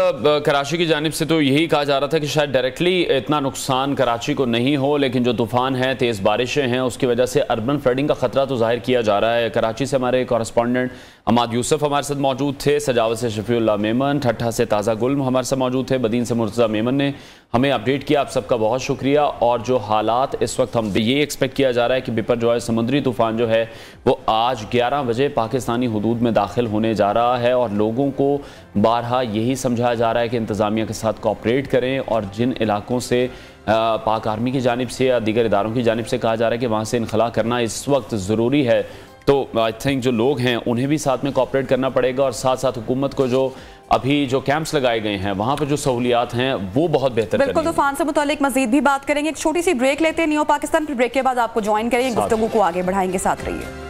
कराची की जानिब से तो यही कहा जा रहा था कि शायद डायरेक्टली इतना नुकसान कराची को नहीं हो, लेकिन जो तूफान है, तेज़ बारिशें हैं, उसकी वजह से अर्बन फ्लडिंग का खतरा तो जाहिर किया जा रहा है। कराची से हमारे कॉरेस्पॉन्डेंट अमाद यूसुफ हमारे साथ मौजूद थे, सजावत से शफीउल्लाह मेमन, ठट्ठा से ताज़ा गुल्म हमारे साथ मौजूद थे, बदीन से मुर्तज़ा मेमन ने हमें अपडेट किया। आप सबका बहुत शुक्रिया। और जो हालात इस वक्त हम ये एक्सपेक्ट किया जा रहा है कि बिपर जो है समुद्री तूफान जो है वो आज 11 बजे पाकिस्तानी हुदूद में दाखिल होने जा रहा है और लोगों को बारहा यही समझाया जा रहा है कि इंतज़ामिया के साथ कोऑपरेट करें, और जिन इलाकों से पाक आर्मी की जानिब से या दीगर इदारों की जानिब से कहा जा रहा है कि वहाँ से इनखला करना इस वक्त ज़रूरी है, तो आई थिंक जो लोग हैं उन्हें भी साथ में कोऑपरेट करना पड़ेगा, और साथ साथ हुकूमत को जो अभी जो कैंप्स लगाए गए हैं वहाँ पर जो सहूलियात हैं वो बहुत बेहतर। बिल्कुल, तूफान से मुतालिक मजीद भी बात करेंगे। एक छोटी सी ब्रेक लेते हैं न्यू पाकिस्तान, फिर ब्रेक के बाद आपको ज्वाइन करेंगे, गुफ्तगू को आगे बढ़ाएंगे, साथ रहिए।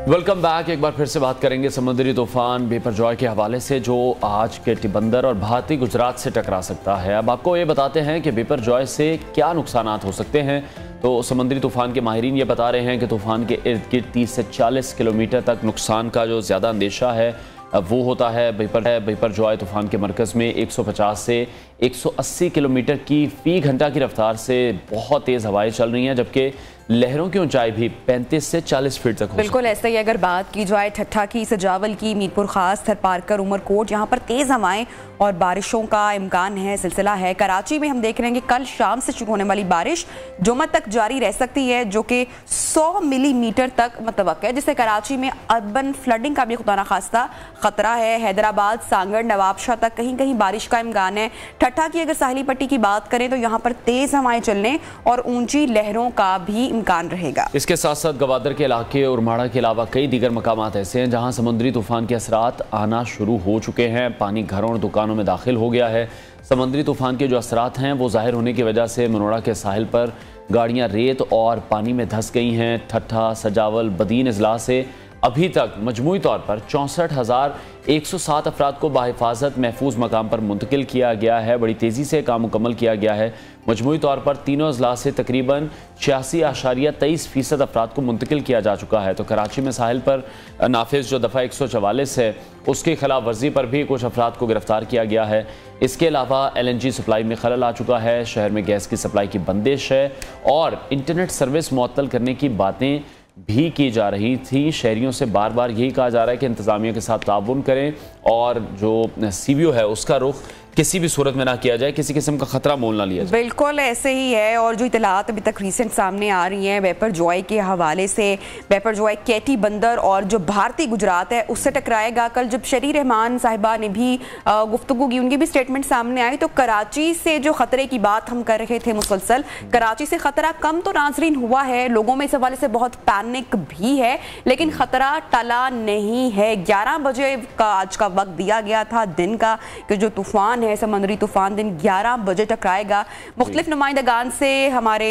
Welcome back. एक बार फिर से बात करेंगे समुद्री तूफान बिपरजॉय के हवाले से, जो आज के टिबंदर और भारतीय गुजरात से टकरा सकता है। अब आपको ये बताते हैं कि बिपरजॉय से क्या नुकसानात हो सकते हैं। तो समुद्री तूफान के माहिरीन ये बता रहे हैं कि तूफान के इर्द गिर्द 30 से 40 किलोमीटर तक नुकसान का जो ज़्यादा अंदेशा है वो होता है। बिपरजॉय तूफान के मरकज़ में 150 से 180 किलोमीटर की फ़ी घंटा की रफ्तार से बहुत तेज़ हवाएं चल रही हैं, जबकि लहरों की ऊंचाई भी 35 से 40 फीट तक हो। बिल्कुल ऐसा ही अगर बात की जाए ठट्ठा की, सजावल की, मीरपुर खास, थरपारकर, उमरकोट, यहाँ पर तेज़ हवाएं और बारिशों का इम्कान है, सिलसिला है। कराची में हम देख रहे हैं कि कल शाम से शुरू होने वाली बारिश जुम्मे तक जारी रह सकती है, जो कि 100 मिलीमीटर तक मुतवक्किल है, जिससे कराची में अर्बन फ्लडिंग का भी खुदा न खास्ता खतरा है। हैदराबाद, सांगड़, नवाबशाह तक कहीं कहीं बारिश का इम्कान है। ठट्ठा की अगर साहिली पट्टी की बात करें तो यहाँ पर तेज़ हवाएं चलने और ऊंची लहरों का भी इम्कान रहेगा। इसके साथ साथ गवादर के इलाके और उरमाड़ा के अलावा कई दीगर मकामात ऐसे हैं जहां समुद्री तूफान के असरात आना शुरू हो चुके हैं। पानी घरों और दुकानों में दाखिल हो गया है। समुद्री तूफान के जो असरात हैं वो जाहिर होने की वजह से मनोड़ा के साहिल पर गाड़ियां रेत और पानी में धंस गई हैं। ठट्ठा, सजावल, बदीन अजला से अभी तक मजमूई तौर पर 64,107 अफराद को बाहिफाजत महफूज मकाम पर मुंतकिल किया गया है। बड़ी तेज़ी से काम मुकम्मल किया गया है। मजमूई तौर पर तीनों अजला से तकरीबन 86.23% अफराद को मुंतकिल किया जा चुका है। तो कराची में साहिल पर नाफिज जो दफ़ा 144 है उसकी खिलाफ वर्जी पर भी कुछ अफराद को गिरफ्तार किया गया है। इसके अलावा LNG सप्लाई में खलल आ चुका है। शहर में गैस की सप्लाई की बंदिश है और इंटरनेट सर्विस मुअत्तल करने की बातें भी की जा रही थी। शहरियों से बार बार यही कहा जा रहा है कि इंतज़ामिया के साथ ताउन करें और जो CBO है उसका रुख किसी भी सूरत में ना किया जाए, किसी किस्म का खतरा मोल ना लिया जाए। बिल्कुल ऐसे ही है। और जो इतलात अभी तक रिसेंट सामने आ रही हैं बिपरजॉय के हवाले से, बिपरजॉय केटी बंदर और जो भारतीय गुजरात है उससे टकराएगा। कल जब शरी रहमान साहिबा ने भी गुफ्तगू की, उनकी भी स्टेटमेंट सामने आई, तो कराची से जो खतरे की बात हम कर रहे थे मुसलसल, कराची से खतरा कम तो नाजरीन हुआ है, लोगों में इस हवाले से बहुत पैनिक भी है, लेकिन खतरा टला नहीं है। 11 बजे का आज का वक्त दिया गया था दिन का कि जो तूफान है समुद्री तूफान दिन 11 बजे टकराएगा। मुख्तलिफ नुमाइंदगान से हमारे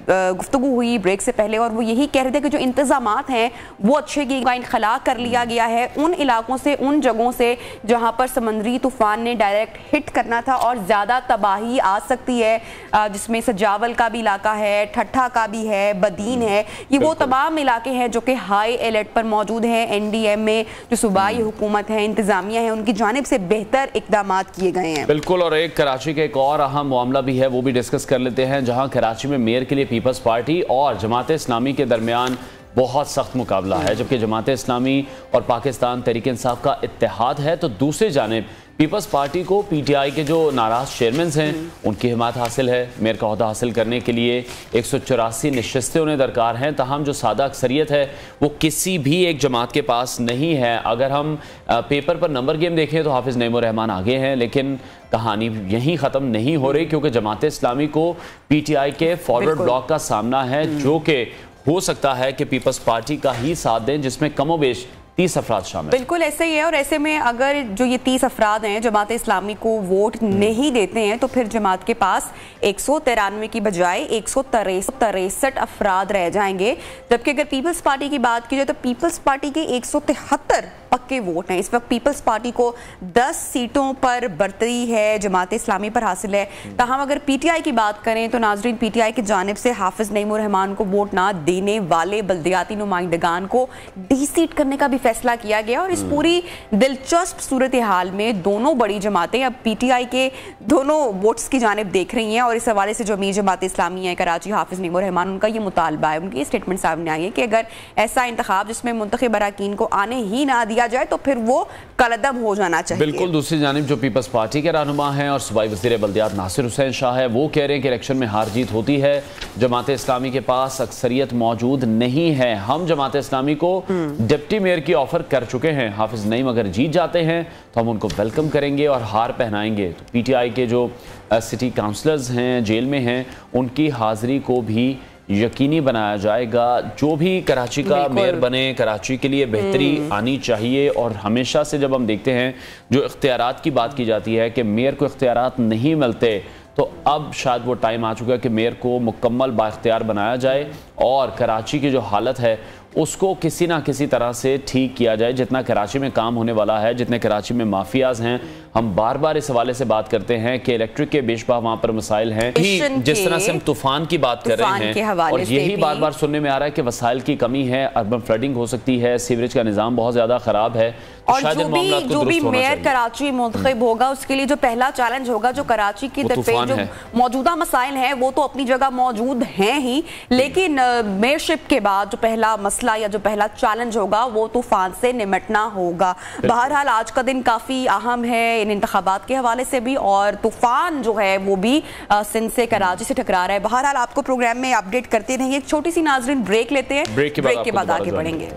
गुफ्तगू हुई ब्रेक से पहले और वो यही कह रहे थे कि जो इंतजामात हैं वो अच्छे की इनखला कर लिया गया है उन इलाकों से, उन जगहों से जहां पर समुद्री तूफान ने डायरेक्ट हिट करना था और ज़्यादा तबाही आ सकती है, जिसमें सजावल का भी इलाका है, ठट्ठा का भी है, बदीन है। ये वो तमाम इलाके हैं जो कि हाई अलर्ट पर मौजूद हैं। NDM में जो सूबाई हुकूमत है, इंतजामिया है, उनकी जानिब से बेहतर इकदाम किए गए हैं। बिल्कुल। और एक कराची का एक और अहम मामला भी है, वो भी डिस्कस कर लेते हैं, जहां कराची में मेयर के लिए पीपल्स पार्टी और जमात इस्लामी के दरमियान बहुत सख्त मुकाबला है। जबकि जमात इस्लामी और पाकिस्तान तहरीक इंसाफ का इत्तेहाद है, तो दूसरी जानिब पीपल्स पार्टी को PTI के जो नाराज चेयरमैन हैं उनकी हिमायत हासिल है। मेयर का ओहदा हासिल करने के लिए 184 नशस्तें उन्हें दरकार हैं, तहम जो सादा अक्सरियत है वो किसी भी एक जमात के पास नहीं है। अगर हम पेपर पर नंबर गेम देखें तो हाफिज नईमुर रहमान आगे हैं, लेकिन कहानी यहीं ख़त्म नहीं हो रही, क्योंकि जमात इस्लामी को PTI के फॉरवर्ड ब्लॉक का सामना है, जो कि हो सकता है कि पीपल्स पार्टी का ही साथ दें, जिसमें कमोबेश 30 अफराद शामिल। बिल्कुल ऐसे ही है। और ऐसे में अगर जो ये 30 अफराद हैं जमात इस्लामी को वोट नहीं देते हैं तो फिर जमात के पास 193 की बजाय 163 अफराद रह जाएंगे। जबकि अगर पीपल्स पार्टी की बात की जाए तो पीपल्स पार्टी के 173 पक्के वोट हैं। इस वक्त पीपल्स पार्टी को 10 सीटों पर बरतरी है, जमात इस्लामी पर हासिल है। ताहम अगर PTI की बात करें तो नाजरीन PTI की जानिब से हाफिज नईमुर रहमान को वोट ना देने वाले बल्दियाती नुमाइंदगान को डीसीट करने का भी फैसला किया गया। और इस पूरी दिलचस्प सूरत हाल में दोनों बड़ी जमातें अब PTI के दोनों वोट्स की जानिब देख रही हैं और इस हवाले से जो अमीर जमात इस्लामी है कराची हाफिज नईम उर रहमान, उनका ये मुतालबा है, उनकी स्टेटमेंट सामने आई है कि अगर ऐसा इंतखाब जिसमें मुंतखब अरकान को आने ही ना दिया जाए तो फिर वो कलअदम हो जाना चाहिए। बिल्कुल। दूसरी जानिब जो पीपल्स पार्टी के रहनुमा हैं और सूबाई वज़ीर बल्दियात नासिर हुसैन शाह है, वो कह रहे हैं कि इलेक्शन में हार जीत होती है, जमात इस्लामी के पास अक्सरियत मौजूद नहीं है। हम जमात इस्लामी को डिप्टी मेयर की ऑफर कर चुके हैं, हाफिज नईम अगर जीत जाते हैं तो हम उनको वेलकम करेंगे और हार पहनाएंगे। तो PTI के जो सिटी काउंसलर्स हैं, जेल में हैं, उनकी हाजिरी को भी यकीनी बनाया जाएगा। जो भी कराची का मेयर बने, कराची के लिए बेहतरी आनी चाहिए। और हमेशा से जब हम देखते हैं जो इख्तियारात की बात की जाती है कि मेयर को इख्तियारात नहीं मिलते, तो अब शायद वो टाइम आ चुका है कि मेयर को मुकम्मल बाइख्तियार बनाया जाए और कराची की जो हालत है उसको किसी ना किसी तरह से ठीक किया जाए। जितना कराची में काम होने वाला है, जितने कराची में माफियाज हैं, हम बार बार इस हवाले से बात करते हैं कि इलेक्ट्रिक के बेशबा वहां पर मसाइल हैं। जिस तरह से हम तूफान की बात कर रहे हैं और यही बार बार सुनने में आ रहा है कि वसाइल की कमी है, अर्बन फ्लडिंग हो सकती है, सीवरेज का निजाम बहुत ज्यादा खराब है। और जो भी मेयर कराची मुंतखब होगा उसके लिए जो पहला चैलेंज होगा, जो कराची की तरफ जो मौजूदा मसाइल हैं वो तो अपनी जगह मौजूद हैं ही, लेकिन मेयरशिप के बाद जो पहला मसला या जो पहला चैलेंज होगा वो तूफान से निमटना होगा। बहरहाल आज का दिन काफी अहम है इन इंतखाबात के हवाले से भी, और तूफान जो है वो भी सिंध से कराची से टकरा रहा है। बहरहाल आपको प्रोग्राम में अपडेट करते रहिए। एक छोटी सी नाजरीन ब्रेक लेते हैं, ब्रेक के बाद आगे बढ़ेंगे।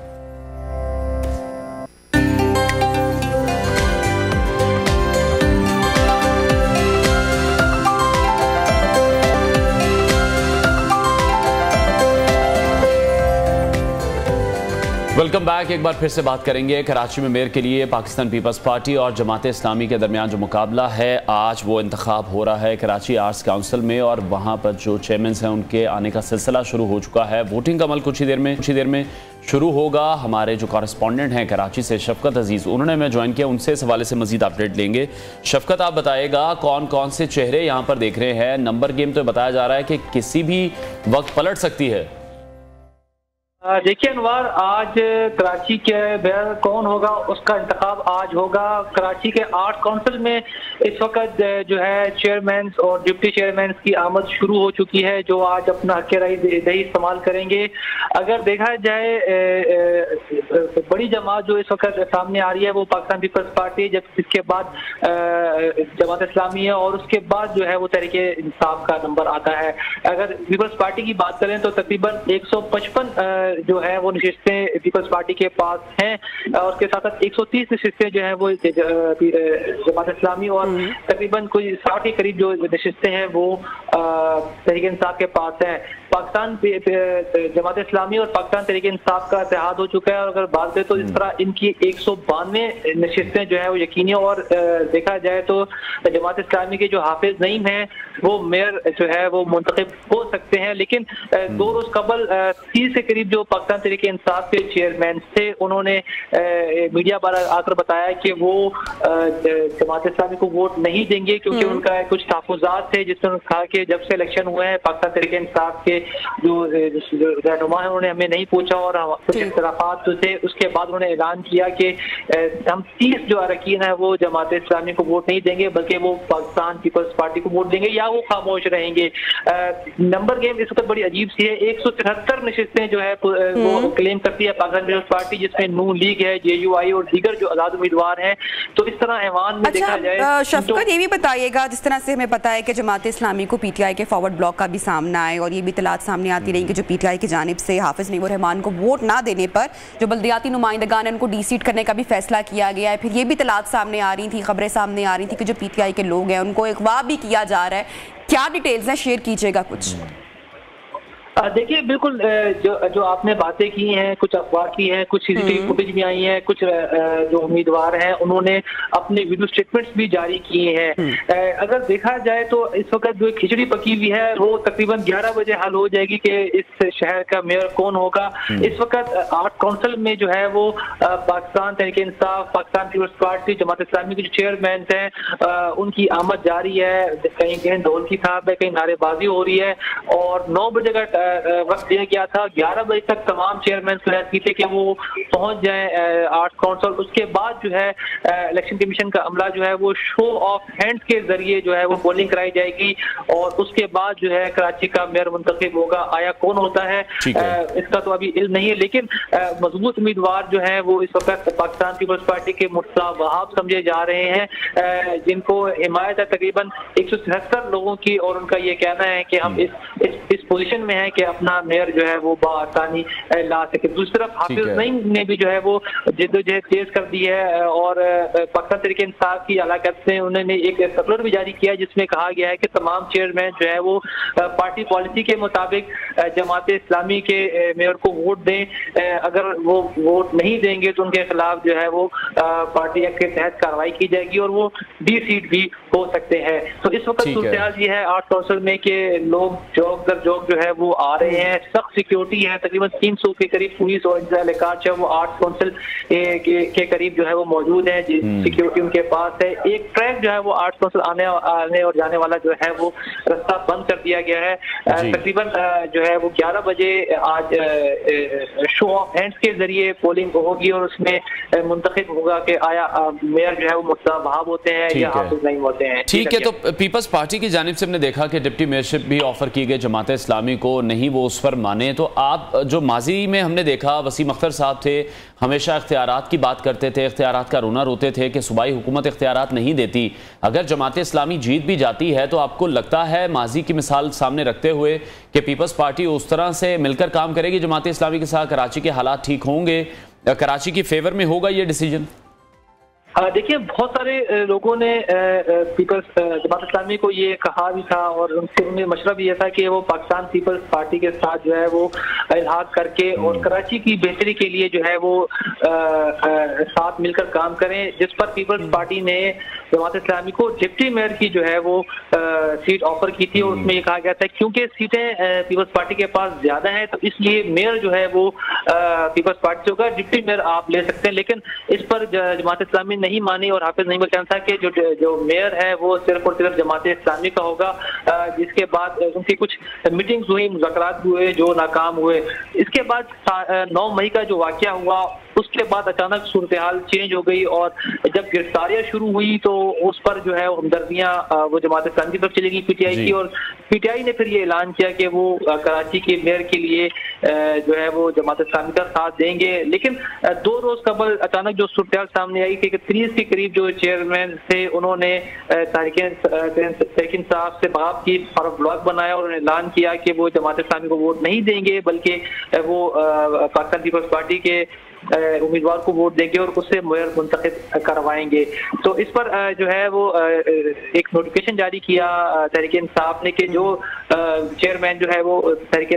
Welcome back. एक बार फिर से बात करेंगे कराची में मेयर के लिए पाकिस्तान पीपल्स पार्टी और जमात इस्लामी के दरमियान जो मुकाबला है, आज वो इंतखाब हो रहा है कराची आर्ट्स काउंसिल में और वहाँ पर जो चेयरमैन हैं उनके आने का सिलसिला शुरू हो चुका है। वोटिंग का अमल कुछ ही देर में शुरू होगा। हमारे जो कॉरेस्पॉन्डेंट हैं कराची से शफकत अजीज़, उन्होंने हमें ज्वाइन किया, उनसे इस हवाले से मजीद अपडेट लेंगे। शफकत, आप बताएगा कौन कौन से चेहरे यहाँ पर देख रहे हैं? नंबर गेम तो बताया जा रहा है कि किसी भी वक्त पलट सकती है। देखिए अनवार, आज कराची के मेयर कौन होगा उसका इंतखाब आज होगा। कराची के आर्ट काउंसिल में इस वक्त जो है चेयरमैन और डिप्टी चेयरमैन की आमद शुरू हो चुकी है, जो आज अपना हक राय दही इस्तेमाल करेंगे। अगर देखा जाए बड़ी जमात जो इस वक्त सामने आ रही है वो पाकिस्तान पीपल्स पार्टी, जब इसके बाद जमात इस्लामी है और उसके बाद जो है वो तहरीके इंसाफ का नंबर आता है। अगर पीपल्स पार्टी की बात करें तो तकरीबन 155 जो है वो नशिस्तें पीपल्स पार्टी के पास हैं और उसके साथ साथ 130 नशिस्तें जो है वो जमात इस्लामी और तकरीबन कोई 60 के करीब जो नशिस्तें हैं वो तहरीके इंसाफ के पास हैं। पाकिस्तान जमात इस्लामी और पाकिस्तान तहरीके इंसाफ का इत्तेहाद हो चुका है और अगर बात करें तो इस तरह इनकी 192 नशिस्तें जो है वो यकीनी। और देखा जाए तो जमात इस्लामी के जो हाफिज नईम है वो मेयर जो है वो मुंतखब हो सकते हैं, लेकिन 2 रोज कबल 30 के करीब जो पाकिस्तान तहरीके इंसाफ के चेयरमैन थे उन्होंने मीडिया पर आकर बताया कि वो जमात इस्लामी को वोट नहीं देंगे क्योंकि उनका कुछ तहफ़्फ़ुज़ात थे, जिसमें उन्होंने कहा कि जब से इलेक्शन हुए हैं पाकिस्तान तहरीके इंसाफ के जो रहनुमा है उन्होंने हमें नहीं पूछा और कुछ इख्तिलाफ़ात थे। उसके बाद उन्होंने ऐलान किया कि हम 30 जो अरकान है वो जमात इस्लामी को वोट नहीं देंगे, बल्कि वो पाकिस्तान पीपल्स पार्टी को वोट देंगे या वो खामोश रहेंगे। नंबर गेम इस वक्त बड़ी अजीब सी है। 173 नशिस्तें जो है वो क्लेम करती है पाकिस्तान पीपल्स पार्टी, जिसमें नून लीग है, JUI और दीगर जो आजाद उम्मीदवार हैं। तो इस तरह ऐवान में देखा जाए। शफकत, ये भी बताइएगा, जिस तरह से हमें पता है कि जमात इस्लामी को PTI के फॉरवर्ड ब्लॉक का भी सामना है और ये भी इतलात सामने आती रही कि जो PTI की जानिब से हाफिज नईम उर रहमान को वोट ना देने पर जो बल्दियाती नुमाइंदगान है उनको डीसीट करने का भी फैसला किया गया है। फिर ये भी इतलात सामने आ रही थी, खबरें सामने आ रही थी कि जो PTI के लोग हैं उनको अगवा भी किया जा रहा है। क्या डिटेल्स हैं, शेयर कीजिएगा कुछ। देखिए बिल्कुल जो आपने बातें की हैं, कुछ अफवाह की हैं, कुछ CCTV फुटेज भी आई हैं, कुछ जो उम्मीदवार हैं उन्होंने अपने वीडियो स्टेटमेंट्स भी जारी किए हैं। अगर देखा जाए तो इस वक्त जो खिचड़ी पकी हुई है वो तकरीबन 11 बजे हल हो जाएगी कि इस शहर का मेयर कौन होगा। इस वक्त आर्ट काउंसिल में जो है वो पाकिस्तान तहरीके इंसाफ, पाकिस्तान पीपल्स पार्टी, जमात इस्लामी के जो चेयरमैन हैं उनकी आमद जारी है। कहीं कहीं ढोल की थाप है, कहीं नारेबाजी हो रही है और 9 बजे का वक्त दिया गया था 11 बजे तक तमाम चेयरमैन की थे कि वो पहुंच जाएं आर्ट्स काउंसिल। उसके बाद जो है इलेक्शन कमीशन का अमला जो है वो शो ऑफ हैंड्स के जरिए जो है वो पोलिंग कराई जाएगी और उसके बाद जो है कराची का मेयर मुंतखब होगा। आया कौन होता है इसका तो अभी इल्म नहीं है, लेकिन मजबूत उम्मीदवार जो है वो इस वक्त पाकिस्तान पीपल्स पार्टी के मुर्तज़ा वहाब समझे जा रहे हैं, जिनको हिमायत है तकरीबन 177 लोगों की, और उनका ये कहना है कि हम इस पोजीशन में है कि अपना मेयर जो है वो बासानी ला सके। दूसरी तरफ हाफिज नईम ने भी जो है वो जिद्दोजहद तेज कर दी है और पाकिस्तान तहरीक इंसाफ की अलाकत से उन्होंने एक सर्कुलर भी जारी किया जिसमें कहा गया है कि तमाम चेयरमैन जो है वो पार्टी पॉलिसी के मुताबिक जमात इस्लामी के मेयर को वोट दें। अगर वो वोट नहीं देंगे तो उनके खिलाफ जो है वो पार्टी एक्ट के तहत कार्रवाई की जाएगी और वो डी सीट भी हो सकते हैं। तो इस वक्त सूरत ये है आर्ट काउंसिल में कि लोग जॉब दर जॉब जो है वो आ रहे हैं, सख्त सिक्योरिटी है, तकरीबन 300 के करीब पुलिस और एहलकार जो है वो आर्ट काउंसिल के करीब जो है वो मौजूद है, सिक्योरिटी उनके पास है। एक ट्रैक जो है वो आर्ट काउंसिल आने और जाने वाला जो है वो रास्ता बंद कर दिया गया है। तकरीबन जो है वो 11 बजे आज शो ऑफ हैंड्स के जरिए पोलिंग होगी और उसमें मुंतखब होगा कि आया मेयर जो है वो मुर्तज़ा वहाब होते हैं या हाफिज नईम होते हैं। ठीक है, तो पीपल्स पार्टी की जानिब से हमने देखा कि डिप्टी मेयरशिप भी ऑफर की गई जमात इस्लामी को, नहीं वो उस पर माने। तो आप जो माजी में हमने देखा वसीम अख्तर साहब थे, हमेशा इख्तियारात की बात करते थे, इख्तियारात का रोना रोते थे कि सूबाई हुकूमत इख्तियारात नहीं देती। अगर जमात इस्लामी जीत भी जाती है तो आपको लगता है माजी की मिसाल सामने रखते हुए कि पीपल्स पार्टी उस तरह से मिलकर काम करेगी जमात इस्लामी के साथ, कराची के हालात ठीक होंगे, कराची की फेवर में होगा ये डिसीजन? देखिए, बहुत सारे लोगों ने पीपल्स जमात इस्लामी को ये कहा भी था और उनमें मशवरा भी ये था कि वो पाकिस्तान पीपल्स पार्टी के साथ जो है वो इल्हाक करके और कराची की बेहतरी के लिए जो है वो साथ मिलकर काम करें, जिस पर पीपल्स पार्टी ने जमात इस्लामी को डिप्टी मेयर की जो है वो सीट ऑफर की थी और उसमें ये कहा गया था क्योंकि सीटें पीपल्स पार्टी के पास ज्यादा हैं तो इसलिए मेयर जो है वो पीपल्स पार्टी से होगा, डिप्टी मेयर आप ले सकते हैं। लेकिन इस पर जमात इस्लामी नहीं मानी और हाफिज नईम का कहना था कि जो मेयर है वो सिर्फ और सिर्फ जमात इस्लामी का होगा। जिसके बाद उनकी कुछ मीटिंग्स हुई, मुज़ाकरात हुए जो नाकाम हुए। इसके बाद 9 मई का जो वाकया हुआ उसके बाद अचानक सूरत हाल चेंज हो गई और जब गिरफ्तारियां शुरू हुई तो उस पर जो है हमदर्दियां वो जमात इस्लामी की तरफ चली गई पीटीआई की, और पीटीआई ने फिर ये ऐलान किया कि वो कराची के मेयर के लिए जो है वो जमात इस्लामी का साथ देंगे। लेकिन 2 रोज कबल अचानक जो सूरत हाल सामने आई कि 30 के करीब जो चेयरमैन थे उन्होंने तहरीक इंसाफ से बगावत की और ब्लॉग बनाया और उन्होंने ऐलान किया कि वो जमात इस्लामी को वोट नहीं देंगे बल्कि वो पाकिस्तान पीपल्स पार्टी के उम्मीदवार को वोट देंगे और उससे मेयर मुंतखब करवाएंगे। तो इस पर जो है वो एक नोटिफिकेशन जारी किया तहरीक इंसाफ ने कि जो चेयरमैन जो है वो तहरीक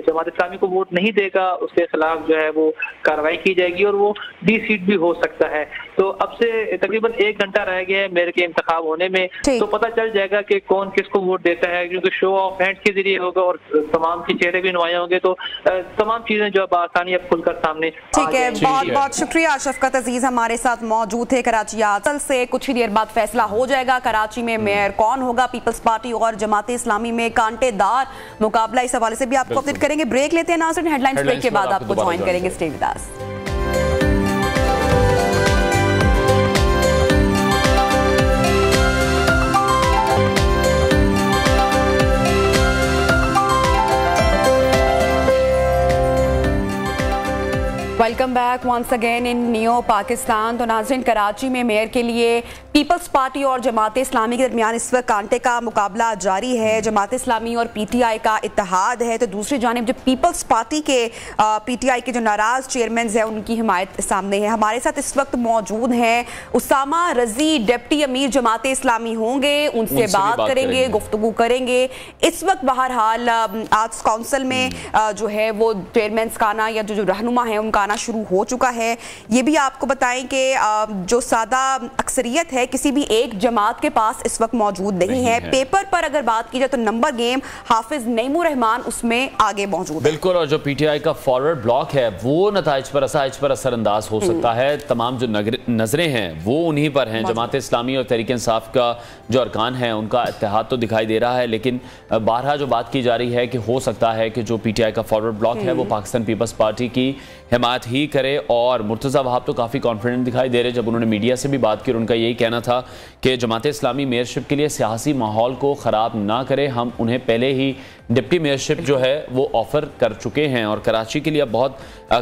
जमात इस्लामी को वोट नहीं देगा उसके खिलाफ जो है वो कार्रवाई की जाएगी और वो डी सीट भी हो सकता है। तो अब से तकरीबन 1 घंटा रह गया है मेयर के इंतखाब होने में, तो पता चल जाएगा कि कौन किसको वोट देता है, क्योंकि शो ऑफ हैंड्स के जरिए होगा और तमाम के चेहरे भी नुमाया होंगे तो तमाम चीजें जो अब आसानी अब खुलकर सामने। ठीक है, बहुत बहुत शुक्रिया। शफकत अजीज हमारे साथ मौजूद थे कराची आसल से। कुछ ही देर बाद फैसला हो जाएगा कराची में मेयर कौन होगा। पीपल्स पार्टी और जमात इस्लामी में कांटेदार मुकाबला, इस हवाले से भी आपको अपडेट करेंगे। ब्रेक लेते हैं नाज़रीन, हेडलाइंस ब्रेक के बाद आपको ज्वाइन करेंगे। Stay with us. Welcome back once again in new Pakistan. तो नाज़रीन, कराची में मेयर के लिए पीपल्स पार्टी और जमात इस्लामी के दरमियान इस वक्त कांटे का मुकाबला जारी है। जमात इस्लामी और पीटीआई का इत्तेहाद है, तो दूसरी जानिब जो पीपल्स पार्टी के पीटीआई के जो नाराज चेयरमैन हैं उनकी हिमायत सामने है। हमारे साथ इस वक्त मौजूद हैं उसामा रजी, डिप्टी अमीर जमात इस्लामी होंगे, उनसे बात करेंगे, गुफ्तगू करेंगे। इस वक्त बहरहाल आर्ट्स काउंसिल में जो है वो चेयरमैन का आना या जो रहनुमा है उनका आना आना शुरू हो चुका है। ये भी आपको बताएं कि जो सादा अक्सरियत है किसी भी एक जमात के पास इस वक्त मौजूद नहीं है। पेपर पर अगर बात की जाए तो नंबर गेम हाफिज नईमुर रहमान उसमें आगे मौजूद है। बिल्कुल, और जो पीटीआई का फॉरवर्ड ब्लॉक है वो नताइज पर असरअंदाज हो सकता है। तमाम जो नजरें हैं वो उन्हीं पर हैं। जमात इस्लामी और तहरीक इंसाफ का जो अरकान है उनका इत्तेहाद तो दिखाई दे रहा है, लेकिन बारहा जो बात की जा रही है कि हो सकता है कि जो पीटीआई का फॉरवर्ड ब्लॉक है वो पाकिस्तान पीपल्स पार्टी की हिमायत ही करे। और मुर्तज़ा वहाब तो काफ़ी कॉन्फिडेंट दिखाई दे रहे जब उन्होंने मीडिया से भी बात की और उनका यही कहना था कि जमात इस्लामी मेयरशिप के लिए सियासी माहौल को ख़राब ना करे, हम उन्हें पहले ही डिप्टी मेयरशिप जो है वो ऑफर कर चुके हैं और कराची के लिए अब बहुत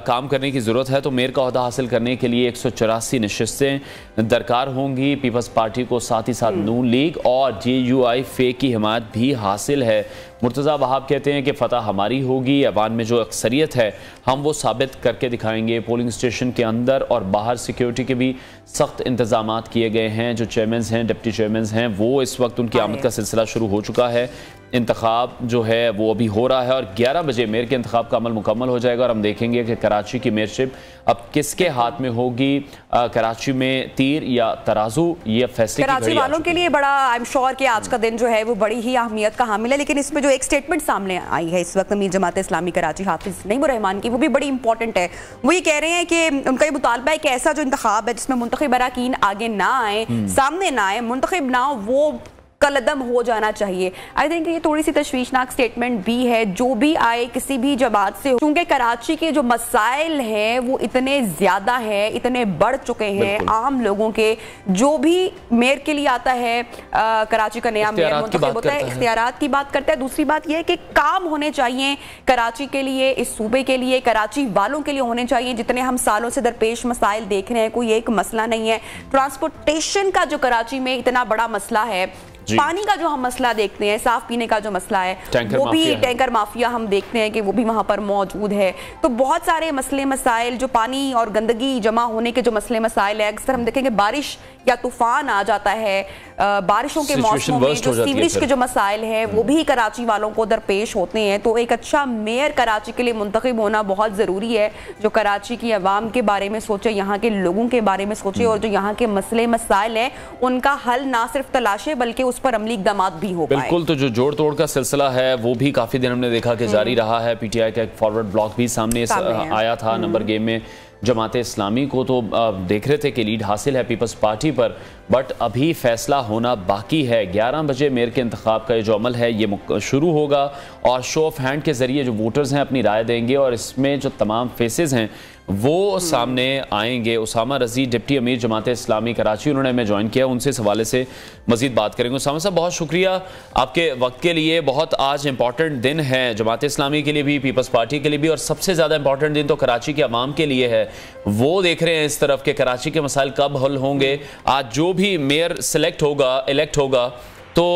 काम करने की ज़रूरत है। तो मेयर का ओहदा हासिल करने के लिए 184 नशिस्तें दरकार होंगी। पीपल्स पार्टी को साथ ही साथ नून लीग और JUI फे की हिमायत भी हासिल है। मुर्तज़ा वहाब कहते हैं कि फ़तह हमारी होगी, अवान में जो अक्सरियत है हम वो साबित करके दिखाएंगे। पोलिंग स्टेशन के अंदर और बाहर सिक्योरिटी के भी सख्त इंतजाम किए गए हैं। जो चेयरमैन हैं, डिप्टी चेयरमैन हैं, वो इस वक्त उनकी आमद का सिलसिला शुरू हो चुका है। इंतखाब जो है वो अभी हो रहा है और 11 बजे मेयर के इंतखाब का अमल मुकम्मल हो जाएगा और हम देखेंगे कि कराची की मेयरशिप अब किसके हाथ में होगी। कराची में तीर या तराजू, ये फैसले कराची वालों के लिए बड़ा, आई एम श्योर कि आज का दिन जो है वो बड़ी ही अहमियत का हामिल है। लेकिन इसमें जो एक स्टेटमेंट सामने आई है इस वक्त अमीर जमात इस्लामी कराची हाफिज नईमुर रहमान की, वो भी बड़ी इंपॉर्टेंट है। वो ये कह रहे हैं कि उनका ये मुतालबा है कि ऐसा जो इंतखाब है जिसमें मुंतखब अरकान आगे ना आए, सामने ना आए, मुंतखब ना हो, वो कलदम हो जाना चाहिए। आई थिंक ये थोड़ी सी तशवीशनाक स्टेटमेंट भी है। जो भी आए किसी भी जमात से, क्योंकि कराची के जो मसाइल हैं वो इतने ज्यादा हैं, इतने बढ़ चुके हैं आम लोगों के। जो भी मेयर के लिए आता है, कराची का नया मेयर मुंतखब होता है, इख्तियारात की बात करता है। दूसरी बात यह है कि काम होने चाहिए कराची के लिए, इस सूबे के लिए, कराची वालों के लिए होने चाहिए। जितने हम सालों से दरपेश मसाइल देख रहे हैं, कोई एक मसला नहीं है। ट्रांसपोर्टेशन का जो कराची में इतना बड़ा मसला है, पानी का जो हम मसला देखते हैं, साफ पीने का जो मसला है, वो भी टैंकर माफिया हम देखते हैं कि वो भी वहां पर मौजूद है। तो बहुत सारे मसले मसाइल, जो पानी और गंदगी जमा होने के जो मसले मसाइल है, अक्सर हम देखेंगे बारिश या तूफान आ जाता है, बारिशों के मौसमों में जो सीवरेज के जो मसाइल है वो भी कराची वालों को दरपेश होते हैं। तो एक अच्छा मेयर कराची के लिए मुंतखब होना बहुत जरूरी है, जो कराची की आवाम के बारे में सोचे, यहाँ के लोगों के बारे में सोचे और जो यहाँ के मसले मसाइल हैं उनका हल ना सिर्फ तलाशे बल्कि उस पर अमली इक़दाम भी हो पाए। बिल्कुल, तो जो जोड़ तोड़ का सिलसिला है वो भी काफी दिन हमने देखा कि जारी रहा है। पीटीआई का एक फॉरवर्ड ब्लॉक भी सामने आया था। नंबर गेम में जमात इस्लामी को तो देख रहे थे कि लीड हासिल है पीपल्स पार्टी पर, बट अभी फैसला होना बाकी है। 11 बजे मेयर के इंतखाब का जो अमल है ये शुरू होगा और शो ऑफ हैंड के जरिए जो वोटर्स हैं अपनी राय देंगे और इसमें जो तमाम फेसेस हैं वो सामने आएंगे। उसामा रजी डिप्टी अमीर जमात इस्लामी कराची, उन्होंने हमें ज्वाइन किया, उनसे इस हवाले से मजीद बात करेंगे। उसामा साहब, बहुत शुक्रिया आपके वक्त के लिए। बहुत आज इंपॉर्टेंट दिन है जमात इस्लामी के लिए भी, पीपल्स पार्टी के लिए भी, और सबसे ज़्यादा इंपॉर्टेंट दिन तो कराची के अवाम के लिए है। वो देख रहे हैं इस तरफ के कराची के मसाइल कब हल होंगे। आज जो भी मेयर इलेक्ट होगा तो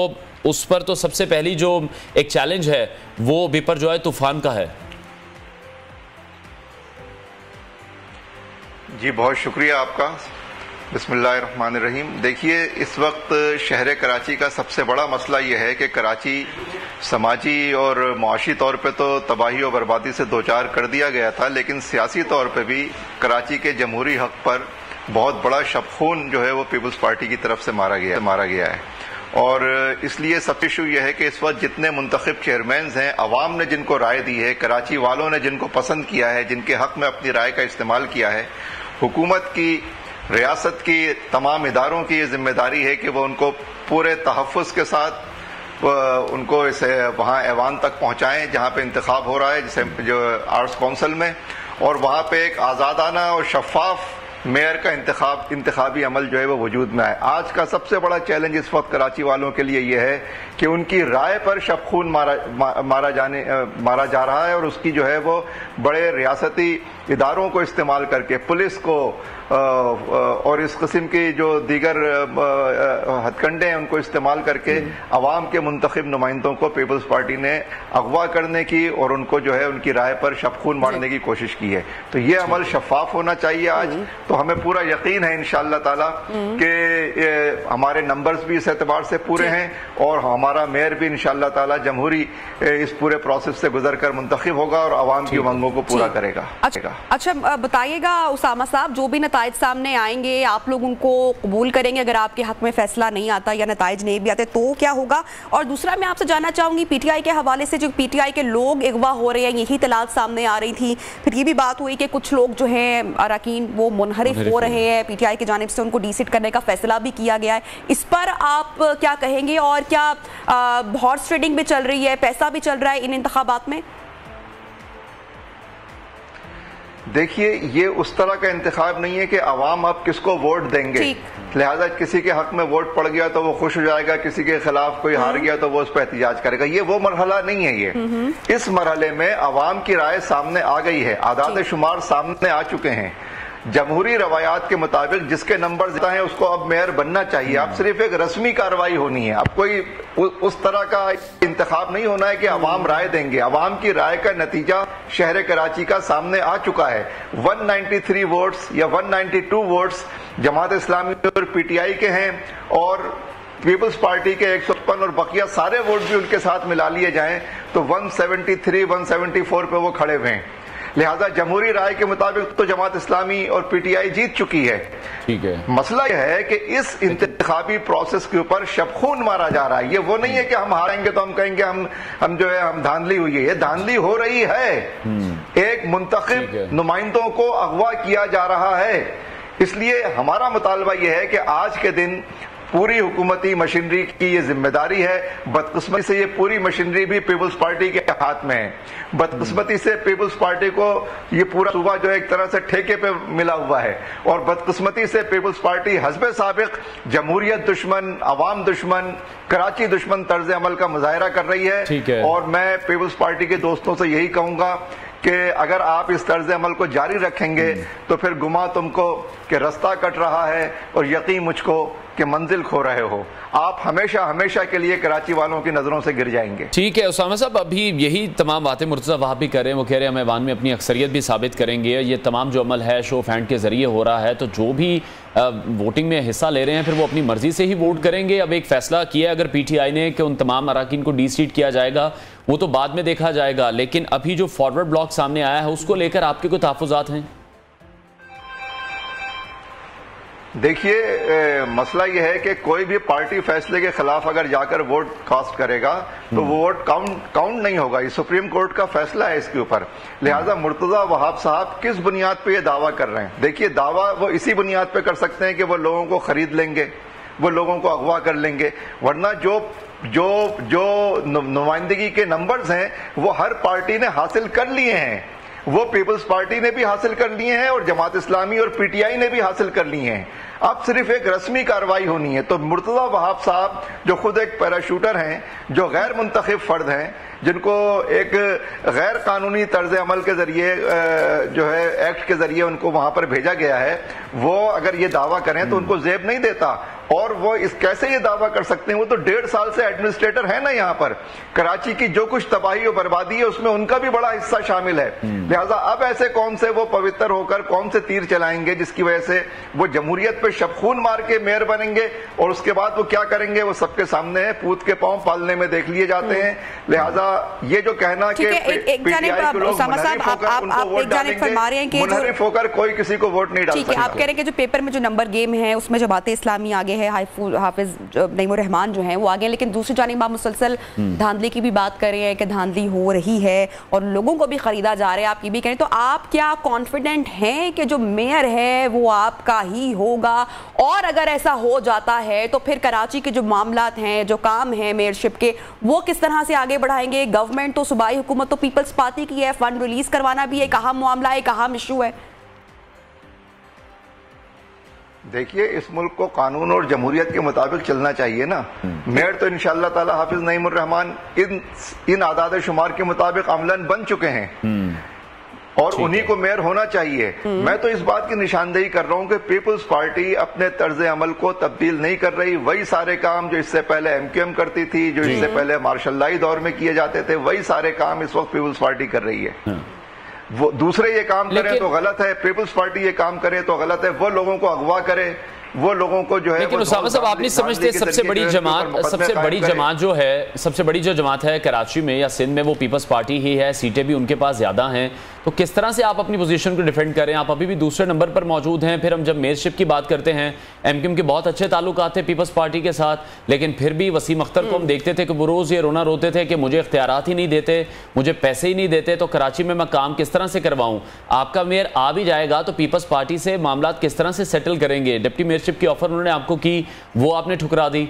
उस पर तो सबसे पहली जो एक चैलेंज है वो बिपरजॉय तूफान का है। जी, बहुत शुक्रिया आपका। बिस्मिल्लाहिर्रहमानिर्रहीम। देखिए, इस वक्त शहर कराची का सबसे बड़ा मसला यह है कि कराची समाजी और मुआशी तौर पे तो तबाही और बर्बादी से दो चार कर दिया गया था, लेकिन सियासी तौर पे भी कराची के जमहूरी हक पर बहुत बड़ा शबखून जो है वो पीपल्स पार्टी की तरफ से मारा गया है। और इसलिए सब इशू यह है कि इस वक्त जितने मुंतखब चेयरमैन हैं, अवाम ने जिनको राय दी है, कराची वालों ने जिनको पसंद किया है, जिनके हक में अपनी राय का इस्तेमाल किया है, हुकूमत की, रियासत की, तमाम इदारों की ये जिम्मेदारी है कि वो उनको पूरे तहफ़्फ़ुज़ के साथ उनको इसे वहाँ ऐवान तक पहुँचाएँ जहाँ पे इंतखाब हो रहा है, जैसे जो आर्ट्स काउंसिल में, और वहाँ पे एक आज़ादाना और शफाफ मेयर का इंतखाबी अमल जो है वो वजूद में आए। आज का सबसे बड़ा चैलेंज इस वक्त कराची वालों के लिए यह है कि उनकी राय पर शबखून मारा जा रहा है और उसकी जो है वो बड़े रियासती इदारों को इस्तेमाल करके, पुलिस को और इस किस्म की जो दीगर हथकंडे हैं उनको इस्तेमाल करके अवाम के मुंतखब नुमाइंदों को पीपल्स पार्टी ने अगवा करने की और उनको जो है उनकी राय पर शबखून मारने की कोशिश की है। तो ये अमल शफाफ होना चाहिए आज। तो हमें पूरा यकीन है इंशाअल्लाह ताला कि हमारे नंबर्स भी इस एतबार से पूरे हैं और हमारा मेयर भी इंशाअल्लाह ताला जमहूरी इस पूरे प्रोसेस से गुजरकर मुंतखब होगा और आवाम की उमंगों को पूरा करेगा। अच्छा बताइएगा उसामा साहब, जो भी नताइज सामने आएंगे आप लोग उनको कबूल करेंगे? अगर आपके हक में फैसला नहीं आता या नताइज नहीं भी आते तो क्या होगा? और दूसरा मैं आपसे जानना चाहूंगी पीटीआई के हवाले से, जो पीटीआई के लोग अगवा हो रहे हैं, यही तलात सामने आ रही थी, फिर ये भी बात हुई कि कुछ लोग जो हैं अरकान वो मुनहरिफ हो रहे हैं, पीटीआई की जानिब से उनको डीसीट करने का फैसला भी किया गया है। इस पर आप क्या कहेंगे? और क्या हॉर्स ट्रेडिंग भी चल रही है, पैसा भी चल रहा है इन इंतखाबात में? देखिए, ये उस तरह का इंतखाब नहीं है कि अवाम अब किसको वोट देंगे, लिहाजा किसी के हक में वोट पड़ गया तो वो खुश हो जाएगा, किसी के खिलाफ कोई हार गया तो वो उस पर एहतजाज करेगा। ये वो मरहला नहीं है। ये इस मरहले में अवाम की राय सामने आ गई है, आदाद शुमार सामने आ चुके हैं। जमहूरी रवायात के मुताबिक जिसके नंबर ज्यादा हैं उसको अब मेयर बनना चाहिए। अब सिर्फ एक रस्मी कार्रवाई होनी है, अब कोई उस तरह का इंतखाब नहीं होना है कि अवाम राय देंगे। अवाम की राय का नतीजा शहर कराची का सामने आ चुका है। 193 वोट्स या 192 वोट्स जमात इस्लामी और पीटीआई के हैं और पीपल्स पार्टी के 155 और बकिया सारे वोट भी उनके साथ मिला लिए जाएं तो 173 174 पे वो खड़े हुए हैं। लिहाजा जमहूरी राय के मुताबिक तो जमात इस्लामी और पीटीआई जीत चुकी है। ठीक है, मसला यह है कि इस इंतखाबी प्रोसेस के ऊपर शबखून मारा जा रहा है। ये वो नहीं है कि हम हारेंगे तो हम कहेंगे हम जो है हम धांधली हुई है, ये धांधली हो रही है। एक मुंतखब नुमाइंदों को अगवा किया जा रहा है। इसलिए हमारा मुतालबा यह है कि आज के दिन पूरी हुकूमती मशीनरी की ये जिम्मेदारी है। बदकिस्मती से ये पूरी मशीनरी भी पीपल्स पार्टी के हाथ में है। बदकिस्मती से पीपल्स पार्टी को ये पूरा सूबा जो एक तरह से ठेके पे मिला हुआ है और बदकिस्मती से पीपल्स पार्टी हस्बे साबिक जमहूरियत दुश्मन, अवाम दुश्मन, कराची दुश्मन तर्ज अमल का मुजाहरा कर रही है। और मैं पीपल्स पार्टी के दोस्तों से यही कहूंगा कि अगर आप इस तर्ज अमल को जारी रखेंगे तो फिर गुमा तुमको कि रास्ता कट रहा है और यकीन मुझको कि मंजिल खो रहे हो। आप हमेशा हमेशा के लिए कराची वालों की नजरों से गिर जाएंगे। ठीक है उसामा साहब, अभी यही तमाम बातें मुर्तज़ा वहाब भी कर रहे हैं। वो कह रहे हैं हम ऐवान में अपनी अक्सरियत भी साबित करेंगे। ये तमाम जो अमल है शो ऑफ हैंड के जरिए हो रहा है, तो जो भी वोटिंग में हिस्सा ले रहे हैं फिर वो अपनी मर्जी से ही वोट करेंगे। अब एक फैसला किया अगर पीटीआई ने कि उन तमाम अराकीन को डी सीट किया जाएगा, वो तो बाद में देखा जाएगा। लेकिन अभी जो फॉरवर्ड ब्लॉक सामने आया है उसको लेकर आपके कोई तहफ़्फ़ुज़ात हैं? देखिए, मसला यह है कि कोई भी पार्टी फैसले के खिलाफ अगर जाकर वोट कास्ट करेगा तो वो वोट काउंट नहीं होगा। ये सुप्रीम कोर्ट का फैसला है इसके ऊपर। लिहाजा मुर्तजा वहाब साहब किस बुनियाद पे ये दावा कर रहे हैं? देखिए, दावा वो इसी बुनियाद पे कर सकते हैं कि वो लोगों को खरीद लेंगे, वो लोगों को अगवा कर लेंगे, वरना जो नुमाइंदगी के नंबर्स हैं वो हर पार्टी ने हासिल कर लिए हैं। वो पीपल्स पार्टी ने भी हासिल कर लिए हैं और जमात इस्लामी और पीटीआई ने भी हासिल कर लिए हैं। अब सिर्फ एक रस्मी कार्रवाई होनी है। तो मुर्तजा वहाब साहब जो खुद एक पैराशूटर हैं, जो गैर मुंतखब फर्द हैं, जिनको एक गैर कानूनी तर्ज अमल के जरिए जो है एक्ट के जरिए उनको वहां पर भेजा गया है, वो अगर ये दावा करें तो उनको जेब नहीं देता। और वो इस कैसे ये दावा कर सकते हैं? वो तो 1.5 साल से एडमिनिस्ट्रेटर है ना यहाँ पर। कराची की जो कुछ तबाही और बर्बादी है उसमें उनका भी बड़ा हिस्सा शामिल है। लिहाजा अब ऐसे कौन से वो पवित्र होकर कौन से तीर चलाएंगे जिसकी वजह से वो जमहूरियत पे शबखून मार के मेयर बनेंगे और उसके बाद वो क्या करेंगे वो सबके सामने है। पूत के पांव पालने में देख लिए जाते हैं। लिहाजा ये जो कहना कि पीटीआई के लोग मुनहरिफ होकर कोई किसी को वोट नहीं डाल सकते। आप कह रहे हैं कि जो पेपर में जो नंबर गेम है उसमें जमात इस्लामी आगे है, हाफिज नईमुर रहमान जो हैं वो आगे हैं, लेकिन दूसरी जानिब आप मुसलसल धांधली की भी बात कर रहे हैं कि धांधली हो रही है और लोगों को भी खरीदा जा रहा है, आप ये भी कह रहे हैं। तो आप क्या कॉन्फिडेंट हैं कि जो मेयर है वो आपका ही होगा? और अगर ऐसा हो जाता है तो फिर कराची के जो मामलात हैं, जो काम है मेयरशिप के, वो किस तरह से आगे बढ़ाएंगे? गवर्नमेंट तो सूबाई हुकूमत तो पीपल्स पार्टी की है, फंड रिलीज करवाना भी एक अहम मामला है, एक अहम इशू है। देखिए, इस मुल्क को कानून और जमहूरियत के मुताबिक चलना चाहिए ना। मेयर तो इंशाअल्लाह ताला हाफिज नईमुर रहमान इन आदाद शुमार के मुताबिक अमलन बन चुके हैं और उन्हीं को मेयर होना चाहिए। मैं तो इस बात की निशानदेही कर रहा हूं कि पीपल्स पार्टी अपने तर्ज अमल को तब्दील नहीं कर रही। वही सारे काम जो इससे पहले एमक्यूएम करती थी, जो इससे पहले मार्शल्लाई दौर में किए जाते थे, वही सारे काम इस वक्त पीपल्स पार्टी कर रही है। वो दूसरे ये काम करें तो गलत है, पीपल्स पार्टी ये काम करे तो गलत है। वो लोगों को अगवा करे, वो लोगों को जो है, लेकिन उसामा साहब आप नहीं समझते सबसे बड़ी जमात है कराची में या सिंध में वो पीपल्स पार्टी ही है, सीटें भी उनके पास ज्यादा हैं, तो किस तरह से आप अपनी पोजीशन को डिफेंड करें? आप अभी भी दूसरे नंबर पर मौजूद हैं। फिर हम जब मेयरशिप की बात करते हैं, एमक्यूएम के बहुत अच्छे ताल्लुकात थे पीपल्स पार्टी के साथ, लेकिन फिर भी वसीम अख्तर को हम देखते थे कि वो रोज ये रोना रोते थे कि मुझे इख्तियारात ही नहीं देते, मुझे पैसे ही नहीं देते, तो कराची में मैं काम किस तरह से करवाऊं? आपका मेयर आ भी जाएगा तो पीपल्स पार्टी से मामला किस तरह से सेटल करेंगे? डिप्टी मेयरशिप की ऑफर उन्होंने आपको की, वो आपने ठुकरा दी।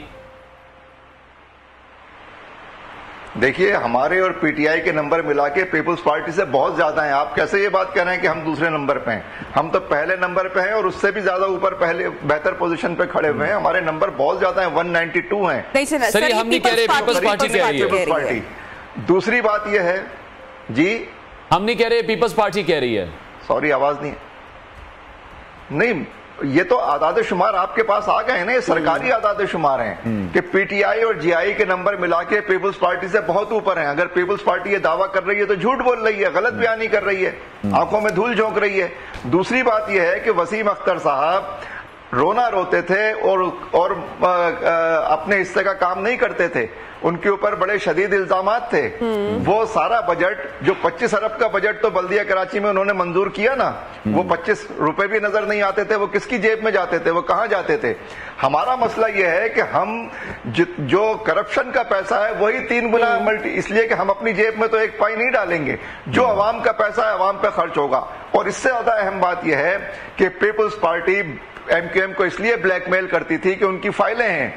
देखिए, हमारे और पीटीआई के नंबर मिला के पीपल्स पार्टी से बहुत ज्यादा हैं। आप कैसे ये बात कह रहे हैं कि हम दूसरे नंबर पे हैं? हम तो पहले नंबर पे हैं और उससे भी ज्यादा ऊपर पहले बेहतर पोजीशन पे खड़े हुए हैं। हमारे नंबर बहुत ज्यादा हैं, 192 हैं। सर हम नहीं कह रहे पीपल्स पार्टी कह रही है। Peoples party. दूसरी बात यह है जी, हम नहीं कह रहे पीपल्स पार्टी कह रही है। सॉरी, आवाज नहीं, ये तो आदाद शुमार आपके पास आ गए हैं ना, ये सरकारी आदाद शुमार हैं कि पीटीआई और जीआई के नंबर मिला के पीपल्स पार्टी से बहुत ऊपर हैं। अगर पीपल्स पार्टी ये दावा कर रही है तो झूठ बोल रही है, गलत बयानी कर रही है, आंखों में धूल झोंक रही है। दूसरी बात यह है कि वसीम अख्तर साहब रोना रोते थे और अपने हिस्से का काम नहीं करते थे, उनके ऊपर बड़े शदीद इल्जामात थे। वो सारा बजट जो 25 अरब का बजट तो बल्दिया कराची में उन्होंने मंजूर किया ना, वो 25 रुपए भी नजर नहीं आते थे, वो किसकी जेब में जाते थे, वो कहां जाते थे? हमारा मसला यह है कि हम जो करप्शन का पैसा है वही 3 गुना इसलिए कि हम अपनी जेब में तो एक पाई नहीं डालेंगे, जो अवाम का पैसा है अवाम पे खर्च होगा। और इससे ज्यादा अहम बात यह है कि पीपल्स पार्टी एमक्यूएम को इसलिए ब्लैकमेल करती थी कि उनकी फाइलें हैं,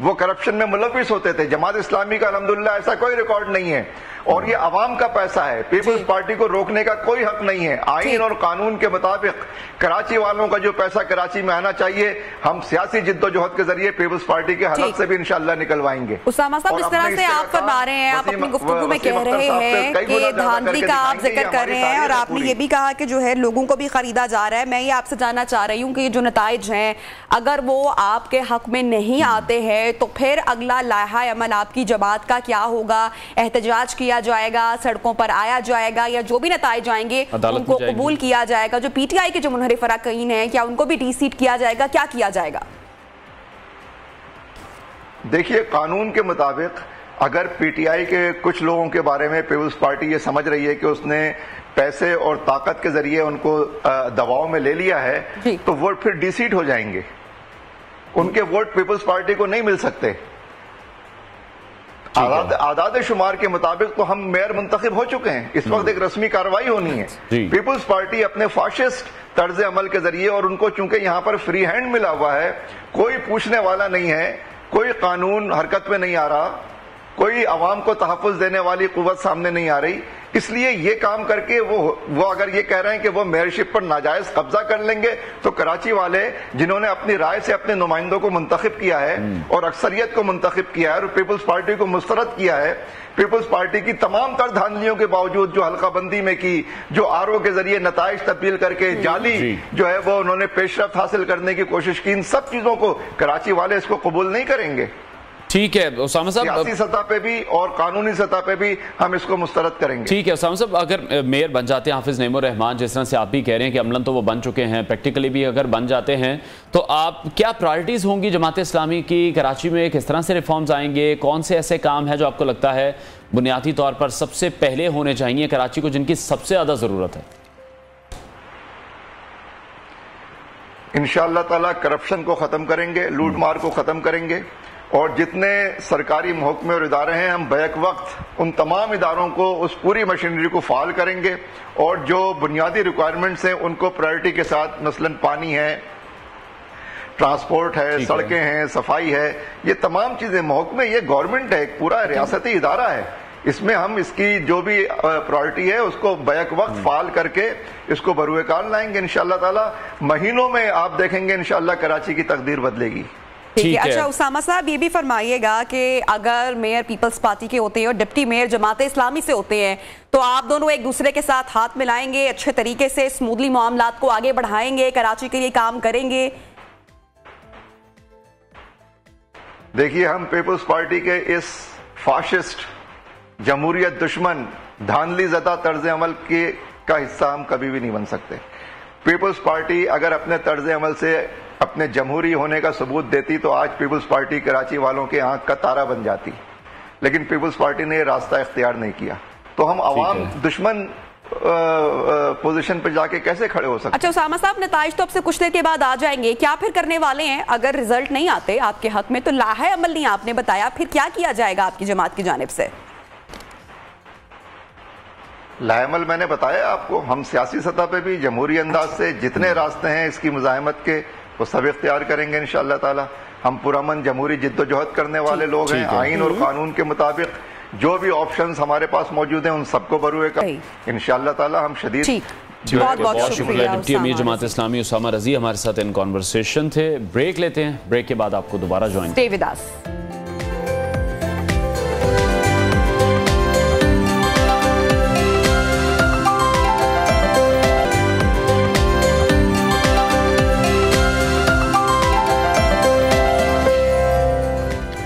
वो करप्शन में मुलविस होते थे। जमात इस्लामी का अल्हम्दुलिल्लाह ऐसा कोई रिकॉर्ड नहीं है और ये अवाम का पैसा है। पीपल्स पार्टी को रोकने का कोई हक नहीं है। आईन और कानून के मुताबिक कराची वालों का जो पैसा कराची में आना चाहिए, हम सियासी जिद्दोजहद के जरिए पीपल्स पार्टी के हालत से भी इंशाल्लाह निकलवाएंगे। उसामा साहब, इस तरह से आप फरमा रहे हैं, आप अपनी गुफ्तगू में कह रहे हैं कि धांधली का आप जिक्र कर रहे हैं और आपने ये भी कहा कि जो है लोगों को भी खरीदा जा रहा है। मैं ये आपसे जानना चाह रही हूँ कि जो नताइज हैं अगर वो आपके हक में नहीं आते हैं तो फिर अगला लाहा अमल आपकी जमात का क्या होगा? एहतजाज किया जाएगा, सड़कों पर आया जाएगा, या जो भी नताइज आएंगे उनको कबूल किया जाएगा? जो पीटीआई के जो मुनहरिफ अरकान हैं क्या उनको भी डीसीट किया जाएगा? क्या किया जाएगा? देखिए, कानून के मुताबिक अगर पीटीआई के कुछ लोगों के बारे में पीपल्स पार्टी ये समझ रही है कि उसने पैसे और ताकत के जरिए उनको दबाव में ले लिया है तो वो फिर डीसीट हो जाएंगे, उनके वोट पीपल्स पार्टी को नहीं मिल सकते। आदाद शुमार के मुताबिक तो हम मेयर मुंतखब हो चुके हैं, इस वक्त एक रस्मी कार्रवाई होनी है। पीपल्स पार्टी अपने फाशिस्ट तर्ज अमल के जरिए, और उनको चूंकि यहाँ पर फ्री हैंड मिला हुआ है, कोई पूछने वाला नहीं है, कोई कानून हरकत में नहीं आ रहा, कोई अवाम को तहफ़्फ़ुज़ देने वाली कुव्वत सामने नहीं आ रही, इसलिए ये काम करके वो अगर ये कह रहे हैं कि वो मेयरशिप पर नाजायज कब्जा कर लेंगे तो कराची वाले जिन्होंने अपनी राय से अपने नुमाइंदों को मुंतखब किया है और अक्सरियत को मुंतखब किया है और पीपल्स पार्टी को मुस्तरद किया है, पीपल्स पार्टी की तमाम तर धांधलियों के बावजूद जो हल्काबंदी में की, जो आरओ के जरिए नताइज तब्दील करके जाली जो है वो उन्होंने पेशरफ्त हासिल करने की कोशिश की, इन सब चीजों को कराची वाले इसको कबूल नहीं करेंगे। ठीक है उसामा साहब, सियासी सतह पे भी और कानूनी सतह पे भी हम इसको मुस्तरद करेंगे। ठीक है उसामा साहब, अगर मेयर बन जाते हैं हाफिज नईमुर रहमान, जिस तरह से आप भी कह रहे हैं कि अमलन तो वो बन चुके हैं, प्रैक्टिकली भी अगर बन जाते हैं तो आप क्या प्रायोरिटीज होंगी जमात इस्लामी की? कराची में किस तरह से रिफॉर्म्स आएंगे? कौन से ऐसे काम है जो आपको लगता है बुनियादी तौर पर सबसे पहले होने चाहिए कराची को, जिनकी सबसे ज्यादा जरूरत है? इंशाअल्लाह ताला करप्शन को खत्म करेंगे, लूट मार को खत्म करेंगे और जितने सरकारी महकमे और इदारे हैं हम बैक वक्त उन तमाम इदारों को, उस पूरी मशीनरी को फाल करेंगे और जो बुनियादी रिक्वायरमेंट्स हैं उनको प्रायोरिटी के साथ, मसलन पानी है, ट्रांसपोर्ट है, सड़कें हैं, सफाई है, ये तमाम चीजें महकमे, ये गवर्नमेंट है, एक पूरा रियासती इदारा है, इसमें हम इसकी जो भी प्रायोरिटी है उसको बैक वक्त फाल करके इसको बरूएकार लाएंगे इंशाअल्लाह ताला। महीनों में आप देखेंगे इंशाअल्लाह कराची की तकदीर बदलेगी। ठीक है। अच्छा उसामा साहब, ये भी फरमाइएगा कि अगर मेयर पीपल्स पार्टी के होते हैं और डिप्टी मेयर जमात इस्लामी से होते हैं तो आप दोनों एक दूसरे के साथ हाथ मिलाएंगे, अच्छे तरीके से स्मूथली मामलात को आगे बढ़ाएंगे, कराची के लिए काम करेंगे? देखिए, हम पीपल्स पार्टी के इस फाशिस्ट जमहूरियत दुश्मन धांधली ज़दा तर्ज अमल का हिस्सा हम कभी भी नहीं बन सकते। पीपल्स पार्टी अगर अपने तर्ज अमल से अपने जमहूरी होने का सबूत देती तो आज पीपल्स पार्टी कराची वालों के आंख का तारा बन जाती, लेकिन पीपल्स पार्टी ने ये रास्ता इख्तियार नहीं किया। तो हम अवाम दुश्मन पोजीशन पर जाके कैसे खड़े हो सकते? अच्छा उसामा साहब, नताइज तो आपसे कुछ देर के बाद आ जाएंगे, क्या फिर करने वाले हैं अगर रिजल्ट नहीं आते आपके हक में? तो लाहे अमल नहीं आपने बताया, फिर क्या किया जाएगा आपकी जमात की जानिब से? लाएमल मैंने बताया आपको, हम सियासी सतह पे भी जमहूरी अंदाज से जितने रास्ते हैं इसकी मुजाहिमत के वो सब इख्तियार करेंगे इंशाअल्लाह ताला। हम पुरअमन जमहूरी जिद्दोजहद करने वाले लोग हैं। आइन और कानून के मुताबिक जो भी ऑप्शंस हमारे पास मौजूद हैं उन सबको बरूए का इंशाअल्लाह ताला हम शदीद। बहुत शुक्रिया। डिप्टी अमीर जमात इस्लामी उसामा रजी हमारे साथ इन कॉन्वर्सेशन थे। ब्रेक लेते हैं, ब्रेक के बाद आपको दोबारा join Devidas.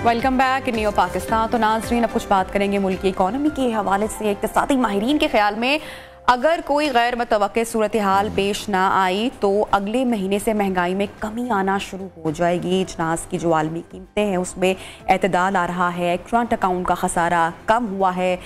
Welcome back new Pakistan. तो नाज़रीन, अब कुछ बात करेंगे मुल्क की इकोनॉमी के हवाले से। इक़्तिसादी माहिरीन के ख्याल में अगर कोई गैर मुतवक्किल सूरत हाल पेश ना आई तो अगले महीने से महंगाई में कमी आना शुरू हो जाएगी। अजनास की जो आलमी कीमतें हैं उसमें एतदाल आ रहा है, करंट अकाउंट का खसारा कम हुआ है,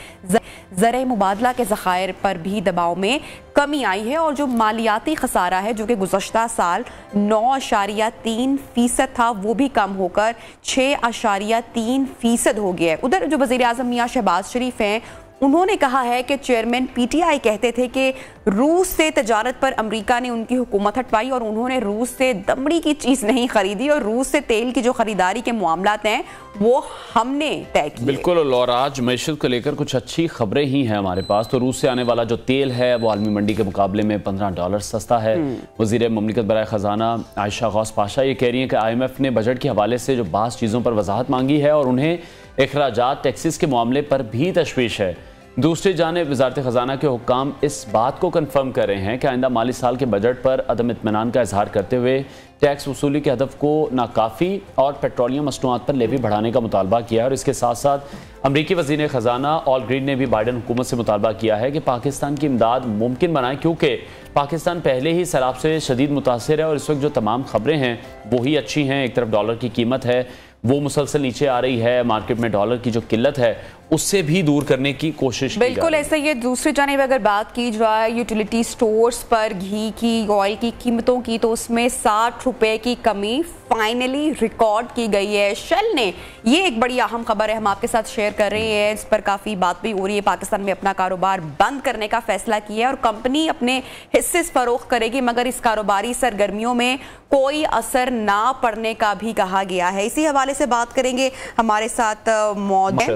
ज़र मुबादला के ज़खायर पर भी दबाव में कमी आई है और जो मालियाती खसारा है जो कि गुज़श्ता साल 9.3% था वो भी कम होकर 6.3% हो गया है। उधर जो वज़ीर आज़म मियां शहबाज शरीफ हैं उन्होंने कहा है कि चेयरमैन पीटीआई कहते थे कि रूस से तजारत पर अमेरिका ने उनकी हुकूमत हटवाई और उन्होंने रूस से दमड़ी की चीज़ नहीं खरीदी और रूस से तेल की जो खरीदारी के मामलात हैं वो हमने तय किए। बिल्कुल। और आज मैशत को लेकर कुछ अच्छी खबरें ही हैं हमारे पास। तो रूस से आने वाला जो तेल है वो आलमी मंडी के मुकाबले में $15 सस्ता है। वज़ीर मुमलिकत बराए ख़जाना आयशा गौस पाशा ये कह रही हैं कि IMF ने बजट के हवाले से जो बास चीज़ों पर वजाहत मांगी है और उन्हें अखराजात टैक्सेस के मामले पर भी तशवीश है। दूसरी जानिब वज़ारत ख़जाना के हुक्काम इस बात को कन्फर्म कर रहे हैं कि आइंदा माली साल के बजट पर अदम इत्मीनान का इजहार करते हुए टैक्स वसूली के हदफ को नाकाफ़ी और पेट्रोलियम मसनूआत पर लेवी बढ़ाने का मुतालबा किया है। और इसके साथ साथ अमरीकी वज़ीर ख़जाना ऑल ग्रीन ने भी बाइडन हुकूमत से मुतालबा किया है कि पाकिस्तान की इमदाद मुमकिन बनाए, क्योंकि पाकिस्तान पहले ही सैलाब से शदीद मुतासिर है और इस वक्त जो तमाम खबरें हैं वो ही अच्छी हैं। एक तरफ डॉलर की कीमत है वो मुसलसल नीचे आ रही है, मार्केट में डॉलर की जो किल्लत है उससे भी दूर करने की कोशिश। बिल्कुल ऐसे ही। दूसरी जानिब अगर बात की जाए यूटिलिटी स्टोर्स पर घी की, ऑयल की कीमतों की, तो उसमें 60 रुपए की कमी फाइनली रिकॉर्ड की गई है। शेल ने, ये एक बड़ी अहम खबर है, हम आपके साथ शेयर कर रहे हैं, इस पर काफ़ी बात भी हो रही है। पाकिस्तान में अपना कारोबार बंद करने का फैसला किया है और कंपनी अपने हिस्से फरोख्त करेगी, मगर इस कारोबारी सरगर्मियों में कोई असर ना पड़ने का भी कहा गया है। इसी हवाले से बात करेंगे, हमारे साथ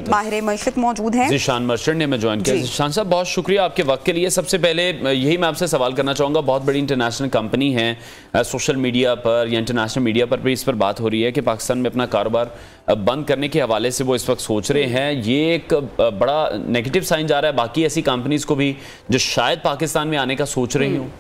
माहिर मईशत मौजूद हैं ज़ीशान मर्चेंट ने हमें ज्वाइन किया। ज़ीशान साहब बहुत शुक्रिया आपके वक्त के लिए। सबसे पहले यही मैं आपसे सवाल करना चाहूँगा, बहुत बड़ी इंटरनेशनल कंपनी है, सोशल मीडिया पर या इंटरनेशनल मीडिया पर भी इस पर बात हो रही है कि पाकिस्तान में अपना कारोबार बंद करने के हवाले से वो इस वक्त सोच रहे हैं। ये एक बड़ा नेगेटिव साइन जा रहा है बाकी ऐसी कंपनीज को भी जो शायद पाकिस्तान में आने का सोच रही हूँ।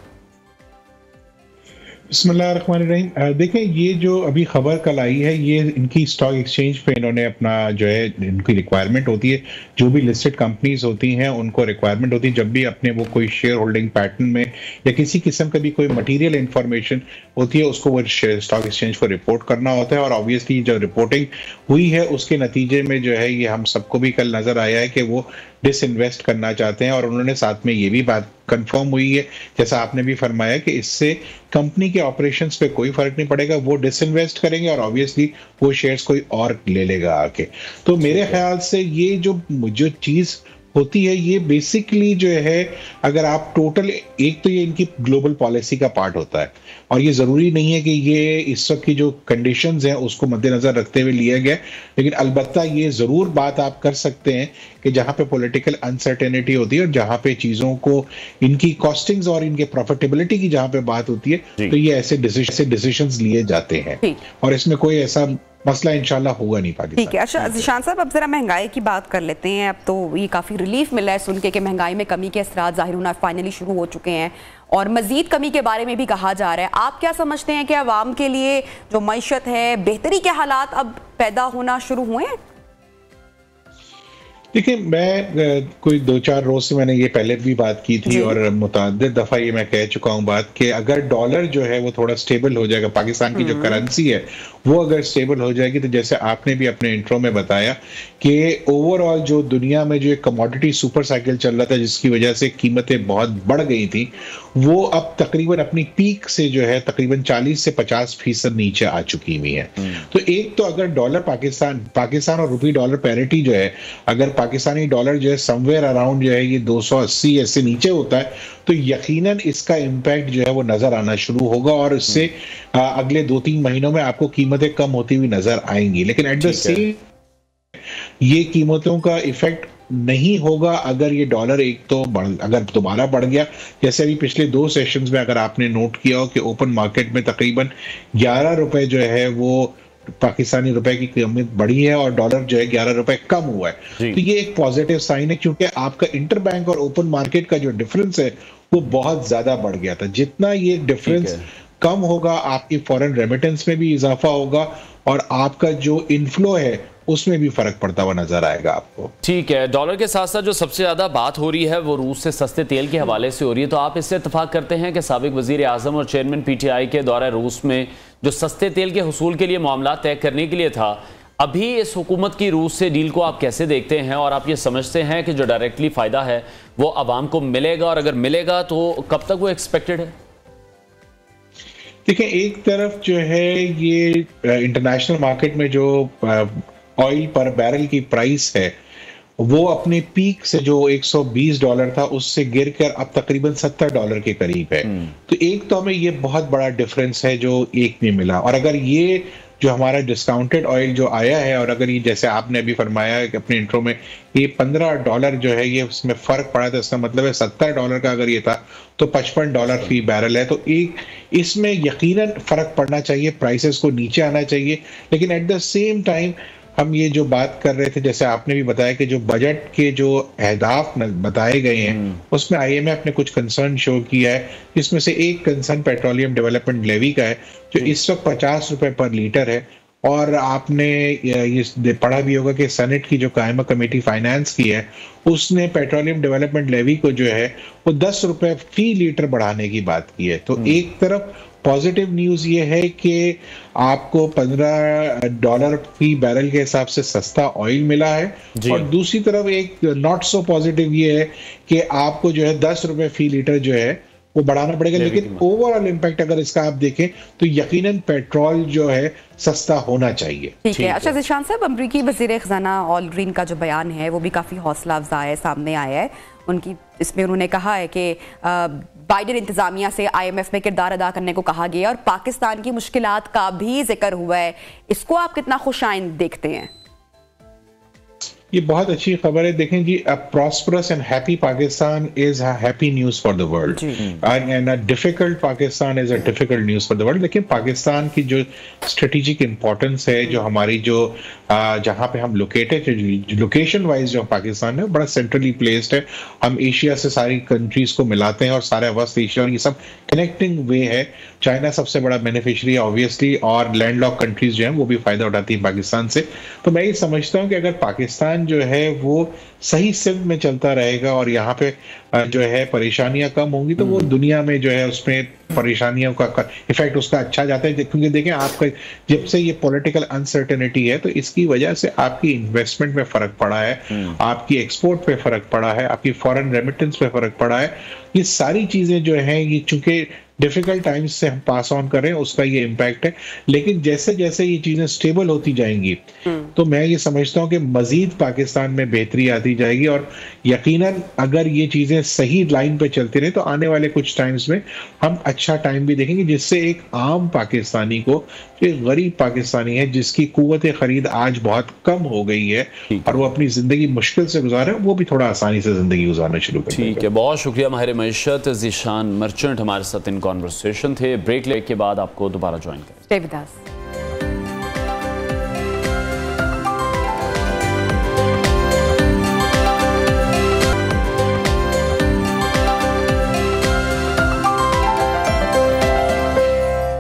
बिस्मिल्लाहिर्रहमानिर्रहीम। देखें, ये जो अभी खबर कल आई है ये इनकी स्टॉक एक्सचेंज पे इन्होंने अपना जो है इनकी रिक्वायरमेंट होती है, जो भी लिस्टेड कंपनीज होती हैं उनको रिक्वायरमेंट होती है जब भी अपने वो कोई शेयर होल्डिंग पैटर्न में या किसी किस्म का भी कोई मटेरियल इंफॉर्मेशन होती है उसको वो स्टॉक एक्सचेंज को रिपोर्ट करना होता है। और ऑब्वियसली जो रिपोर्टिंग हुई है उसके नतीजे में जो है ये हम सबको भी कल नजर आया है कि वो डिसइन्वेस्ट करना चाहते हैं। और उन्होंने साथ में ये भी बात कंफर्म हुई है, जैसा आपने भी फरमाया, कि इससे कंपनी के ऑपरेशंस पे कोई फर्क नहीं पड़ेगा, वो डिसइन्वेस्ट करेंगे और ऑब्वियसली वो शेयर्स कोई और ले लेगा आके। तो मेरे ख्याल से ये जो चीज होती है ये बेसिकली जो है, अगर आप टोटल, एक तो ये इनकी ग्लोबल पॉलिसी का पार्ट होता है और ये ज़रूरी नहीं है कि ये इस वक्त की जो कंडीशंस हैं उसको मद्देनज़र रखते हुए लिया गया, लेकिन अलबत्ता ये ज़रूर बात आप कर सकते हैं कि जहाँ पे पॉलिटिकल अनसर्टेनिटी होती है और जहाँ पे चीज़ों को इनकी कॉस्टिंग्स और इनके प्रॉफिटेबिलिटी की जहाँ पे बात होती है तो ये ऐसे डिसीजंस लिए जाते हैं और इसमें कोई ऐसा मसला इंशाल्लाह होगा नहीं पाकिस्तान। ठीक है। अच्छा ज़ीशान साहब, अब जरा महंगाई की बात कर लेते हैं। अब तो ये काफ़ी रिलीफ मिला है सुन के कि महंगाई में कमी के असरात ज़ाहिर होना फाइनली शुरू हो चुके हैं और मजीद कमी के बारे में भी कहा जा रहा है। आप क्या समझते हैं कि अवाम के लिए जो मईशत है बेहतरी के हालात अब पैदा होना शुरू हुए हैं? देखिए, मैं कोई 2-4 रोज से मैंने ये पहले भी बात की थी और मुतअद्दिद दफा ये मैं कह चुका हूँ बात कि अगर डॉलर जो है वो थोड़ा स्टेबल हो जाएगा, पाकिस्तान की जो करेंसी है वो अगर स्टेबल हो जाएगी, तो जैसे आपने भी अपने इंट्रो में बताया कि ओवरऑल जो दुनिया में जो एक कमोडिटी सुपर साइकिल चल रहा था जिसकी वजह से कीमतें बहुत बढ़ गई थी, वो अब तकरीबन अपनी पीक से जो है तकरीबन 40 से 50% नीचे आ चुकी हुई है। तो एक तो अगर डॉलर पाकिस्तान और रुपी डॉलर पैरिटी जो है, अगर पाकिस्तानी डॉलर जो है समवेयर अराउंड जो है ये 280 ऐसे नीचे होता है, तो यकीनन इसका इम्पैक्ट जो है वो नजर आना शुरू होगा और इससे अगले 2-3 महीनों में आपको कीमतें कम होती हुई नजर आएंगी। लेकिन एट द सेम ये कीमतों का इफेक्ट नहीं होगा अगर ये डॉलर अगर दोबारा बढ़ गया, जैसे अभी पिछले 2 सेशंस में अगर आपने नोट किया हो कि ओपन मार्केट में तकरीबन 11 रुपए जो है वो पाकिस्तानी रुपए की कीमत बढ़ी है और डॉलर जो है 11 रुपए कम हुआ है। तो ये एक पॉजिटिव साइन है, क्योंकि आपका इंटरबैंक और ओपन मार्केट का जो डिफरेंस है वो बहुत ज्यादा बढ़ गया था। जितना ये डिफरेंस कम होगा, आपकी फॉरेन रेमिटेंस में भी इजाफा होगा और आपका जो इनफ्लो है उसमें भी फर्क पड़ता हुआ नजर आएगा आपको। ठीक है, डॉलर के साथ साथ जो सबसे ज्यादा बात हो रही है वो रूस से सस्ते तेल के हवाले से हो रही है, तो आप इससे इत्तेफाक करते हैं कि साबिक वजीर आजम और चेयरमैन PTI के दौरे रूस में जो सस्ते तेल के हुसूल के लिए मामला तय करने के लिए था, अभी इस हुकूमत की रूस से डील को आप कैसे देखते हैं और आप ये समझते हैं कि जो डायरेक्टली फायदा है वो अवाम को मिलेगा, और अगर मिलेगा तो कब तक वो एक्सपेक्टेड है? देखिए, एक तरफ जो है ये इंटरनेशनल मार्केट में जो ऑयल पर बैरल की प्राइस है वो अपने पीक से जो $120 था उससे गिरकर अब तकरीबन $70 के करीब है। तो एक तो हमें ये बहुत बड़ा डिफरेंस है जो एक में मिला, और अगर ये जो हमारा डिस्काउंटेड ऑयल जो आया है और अगर ये जैसे आपने अभी फरमाया कि अपने इंट्रो में ये $15 जो है ये उसमें फर्क पड़ा था, इसका मतलब है $70 का अगर ये था तो $55 फी बैरल है। तो एक इसमें यकीनन फर्क पड़ना चाहिए, प्राइसेस को नीचे आना चाहिए। लेकिन एट द सेम टाइम हम ये जो बात कर रहे थे, जैसे आपने भी बताया कि जो बजट के जो अहदाफ बताए गए हैं उसमें IMF ने कुछ कंसर्न शो किया है, जिसमें से एक कंसर्न पेट्रोलियम डेवलपमेंट लेवी का है जो इस वक्त 50 रुपए पर लीटर है। और आपने ये पढ़ा भी होगा कि सेनेट की जो कायमा कमेटी फाइनेंस की है उसने पेट्रोलियम डेवलपमेंट लेवी को जो है वो 10 रुपए फी लीटर बढ़ाने की बात की है। तो एक तरफ पॉजिटिव न्यूज ये है कि आपको $15 फी बैरल के हिसाब से सस्ता ऑयल मिला है, और दूसरी तरफ एक नॉट सो पॉजिटिव ये है कि आपको जो है 10 रुपए फी लीटर जो है वो बढ़ाना पड़ेगा। लेकिन ओवरऑल इम्पैक्ट अगर इसका आप देखें तो यकीनन पेट्रोल जो है सस्ता होना चाहिए। ठीक है। अच्छा ज़ीशान साहब, अमरीकी वज़ीर ख़ज़ाना ऑल ग्रीन का जो बयान है वो भी काफ़ी हौसला अफजा है, सामने आया है उनकी। इसमें उन्होंने कहा है कि बाइडेन इंतजामिया से IMF में किरदार अदा करने को कहा गया और पाकिस्तान की मुश्किलात का भी जिक्र हुआ है। इसको आप कितना खुशाइंद देखते हैं? ये बहुत अच्छी खबर है। देखें जी, a prosperous and happy Pakistan is a happy news for the world, and a difficult Pakistan is a difficult news for the world। लेकिन पाकिस्तान की जो स्ट्रेटेजिक इंपॉर्टेंस है, जो हमारी जो जहाँ पे हम लोकेटेड है, लोकेशन वाइज जो पाकिस्तान है बड़ा सेंट्रली प्लेस्ड है। हम एशिया से सारी कंट्रीज को मिलाते हैं और सारे वेस्ट एशिया और ये सब कनेक्टिंग वे है। चाइना सबसे बड़ा बेनिफिशियरी ऑब्वियसली, और लैंडलॉक कंट्रीज जो है वो भी फायदा उठाती है पाकिस्तान से। तो मैं ये समझता हूँ कि अगर पाकिस्तान जो है वो सही सिम में चलता रहेगा और यहाँ पे जो है परेशानियां कम होंगी, तो वो दुनिया में जो है उसमें परेशानियों का इफेक्ट उसका अच्छा जाता है। क्योंकि देखें, आपका जब से ये पॉलिटिकल अनसर्टेनिटी है तो इसकी वजह से आपकी इन्वेस्टमेंट में फर्क पड़ा है, आपकी एक्सपोर्ट पे फर्क पड़ा है, आपकी फॉरेन रेमिटेंस पे फर्क पड़ा है। ये सारी चीजें जो हैं ये चूंकि डिफिकल्ट टाइम्स से हम पास ऑन करें उसका ये इम्पैक्ट है। लेकिन जैसे जैसे ये चीजें स्टेबल होती जाएंगी तो मैं ये समझता हूँ कि मजीद पाकिस्तान में बेहतरी आती जाएगी, और यकीनन अगर ये चीजें सही लाइन पे चलती रहे तो आने वाले कुछ टाइम्स में हम अच्छा टाइम भी देखेंगे, जिससे एक आम पाकिस्तानी को, एक गरीब पाकिस्तानी है जिसकी कुव्वत खरीद आज बहुत कम हो गई है और वो अपनी जिंदगी मुश्किल से गुजारे, वो भी थोड़ा आसानी से जिंदगी गुजारना शुरू करें। ठीक है, बहुत शुक्रिया माहिर मईशत ज़ीशान मर्चेंट हमारे साथ इन कॉन्वर्सेशन थे। ब्रेक लेने के बाद आपको दोबारा ज्वाइन करें।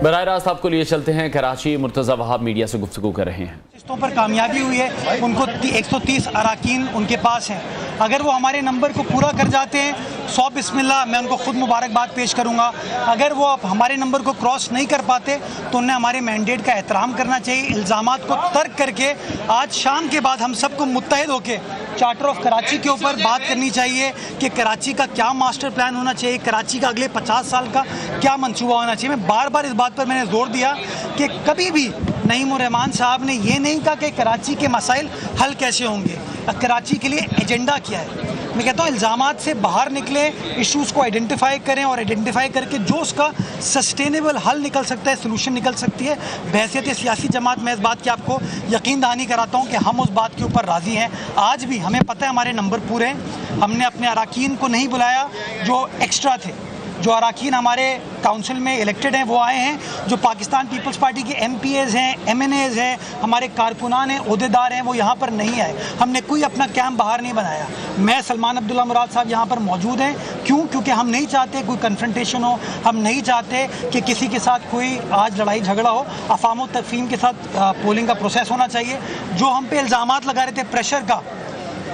बराह रास्त आपको लिए चलते हैं। कराची मुर्तज़ा वहाब मीडिया से गुफ्तगू कर रहे हैं। किस्तों पर कामयाबी हुई है, उनको 130 अराकीन उनके पास हैं। अगर वो हमारे नंबर को पूरा कर जाते हैं, 100 बिस्मिल्लाह, मैं उनको खुद मुबारकबाद पेश करूंगा। अगर वो हमारे नंबर को क्रॉस नहीं कर पाते तो उन्हें हमारे मैंडेट का एहतराम करना चाहिए। इल्ज़ामात को तर्क करके आज शाम के बाद हम सबको मुत्तहिद होकर चार्टर ऑफ कराची के ऊपर बात करनी चाहिए कि कराची का क्या मास्टर प्लान होना चाहिए, कराची का अगले 50 साल का क्या मंसूबा होना चाहिए। मैं बार बार इस बात पर मैंने जोर दिया कि कभी भी नईम उर रहमान साहब ने ये नहीं कहा कि कराची के मसाइल हल कैसे होंगे, कराची के लिए एजेंडा क्या है। मैं कहता हूँ इल्ज़ामात से बाहर निकले, इश्यूज़ को आइडेंटिफाई करें और आइडेंटिफाई करके जो उसका सस्टेनेबल हल निकल सकता है, सोल्यूशन निकल सकती है। बहैसियत सियासी जमात मैं इस बात की आपको यकीन दहानी कराता हूँ कि हम उस बात के ऊपर राज़ी हैं। आज भी हमें पता है हमारे नंबर पूरे हैं। हमने अपने अराकीन को नहीं बुलाया जो एक्स्ट्रा थे। जो अराकीन हमारे काउंसिल में इलेक्टेड हैं वो आए हैं। जो पाकिस्तान पीपल्स पार्टी के MPAs हैं, MNAs हैं, हमारे कारकुनान हैं, ओहदेदार हैं, वो यहाँ पर नहीं आए। हमने कोई अपना कैंप बाहर नहीं बनाया। मैं सलमान अब्दुल्ला मुराद साहब यहाँ पर मौजूद हैं। क्यों? क्योंकि हम नहीं चाहते कोई कन्फ्रंटेशन हो, हम नहीं चाहते कि किसी के साथ कोई आज लड़ाई झगड़ा हो। अफाम व तफहीम के साथ पोलिंग का प्रोसेस होना चाहिए। जो हम पे इल्ज़ामात लगा रहे थे प्रेशर का,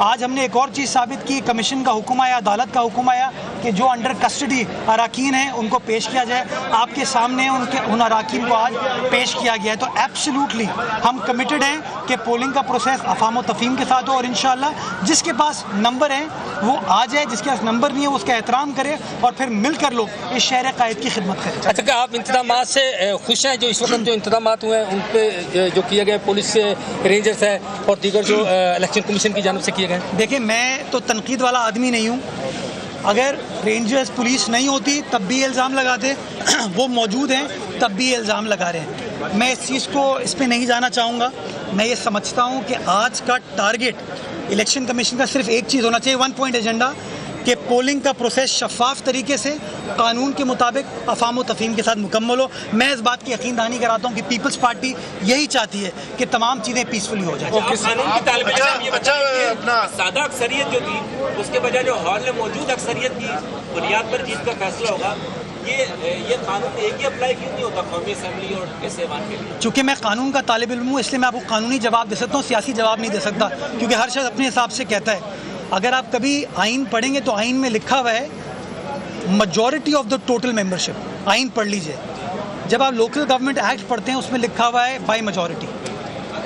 आज हमने एक और चीज़ साबित की। कमीशन का हुक्म आया, अदालत का हुक्म आया कि जो अंडर कस्टडी अराकीन हैं उनको पेश किया जाए। आपके सामने उन अराकीन को आज पेश किया गया है। तो एब्सोल्युटली हम कमिटेड हैं कि पोलिंग का प्रोसेस अफाम व तफहीम के साथ हो और इंशाअल्लाह जिसके पास नंबर है वो आ जाए, जिसके पास नंबर नहीं है वो उसका एहतराम करे और फिर मिलकर लोग इस शहर कायद की खिदमत करें। अच्छा, क्या आप इंतजामात से खुश हैं? जो इस वक्त जो इंतजामात हुए हैं उन पर जो किए गए पुलिस से, रेंजर्स है और दीगर जो इलेक्शन कमीशन की जानिब से किए गए? देखिए, मैं तो तनकीद वाला आदमी नहीं हूँ। अगर रेंजर्स पुलिस नहीं होती तब भी इल्ज़ाम लगाते, वो मौजूद हैं तब भी इल्ज़ाम लगा रहे हैं। मैं इस चीज़ को इस पे नहीं जाना चाहूँगा। मैं ये समझता हूँ कि आज का टारगेट इलेक्शन कमीशन का सिर्फ एक चीज़ होना चाहिए, 1 पॉइंट एजेंडा, कि पोलिंग का प्रोसेस शफाफ तरीके से कानून के मुताबिक अफाम व तफहीम के साथ मुकम्मल हो। मैं इस बात की यकीन दहानी कराता हूँ कि पीपल्स पार्टी यही चाहती है कि तमाम चीज़ें पीसफुली हो जाए। अपना सादा अक्सरियत जो थी उसके बजाय जो हॉल में मौजूद अक्सरियत की बुनियाद पर जीत का फैसला होगा, ये कानून एक ही अप्लाई क्यों नहीं होता कौमी असेंबली और ऐसे ऐवान के लिए? चूँकि मैं कानून का तालिब इल्म हूँ इसलिए मैं आपको कानूनी जवाब दे सकता हूँ, सियासी जवाब नहीं दे सकता। क्योंकि हर शख्स अपने हिसाब से कहता है। अगर आप कभी आइन पढ़ेंगे तो आइन में लिखा हुआ है majority of the total membership. आइन पढ़ लीजिए। जब आप लोकल गवर्नमेंट एक्ट पढ़ते हैं उसमें लिखा हुआ है बाय मेजॉरिटी।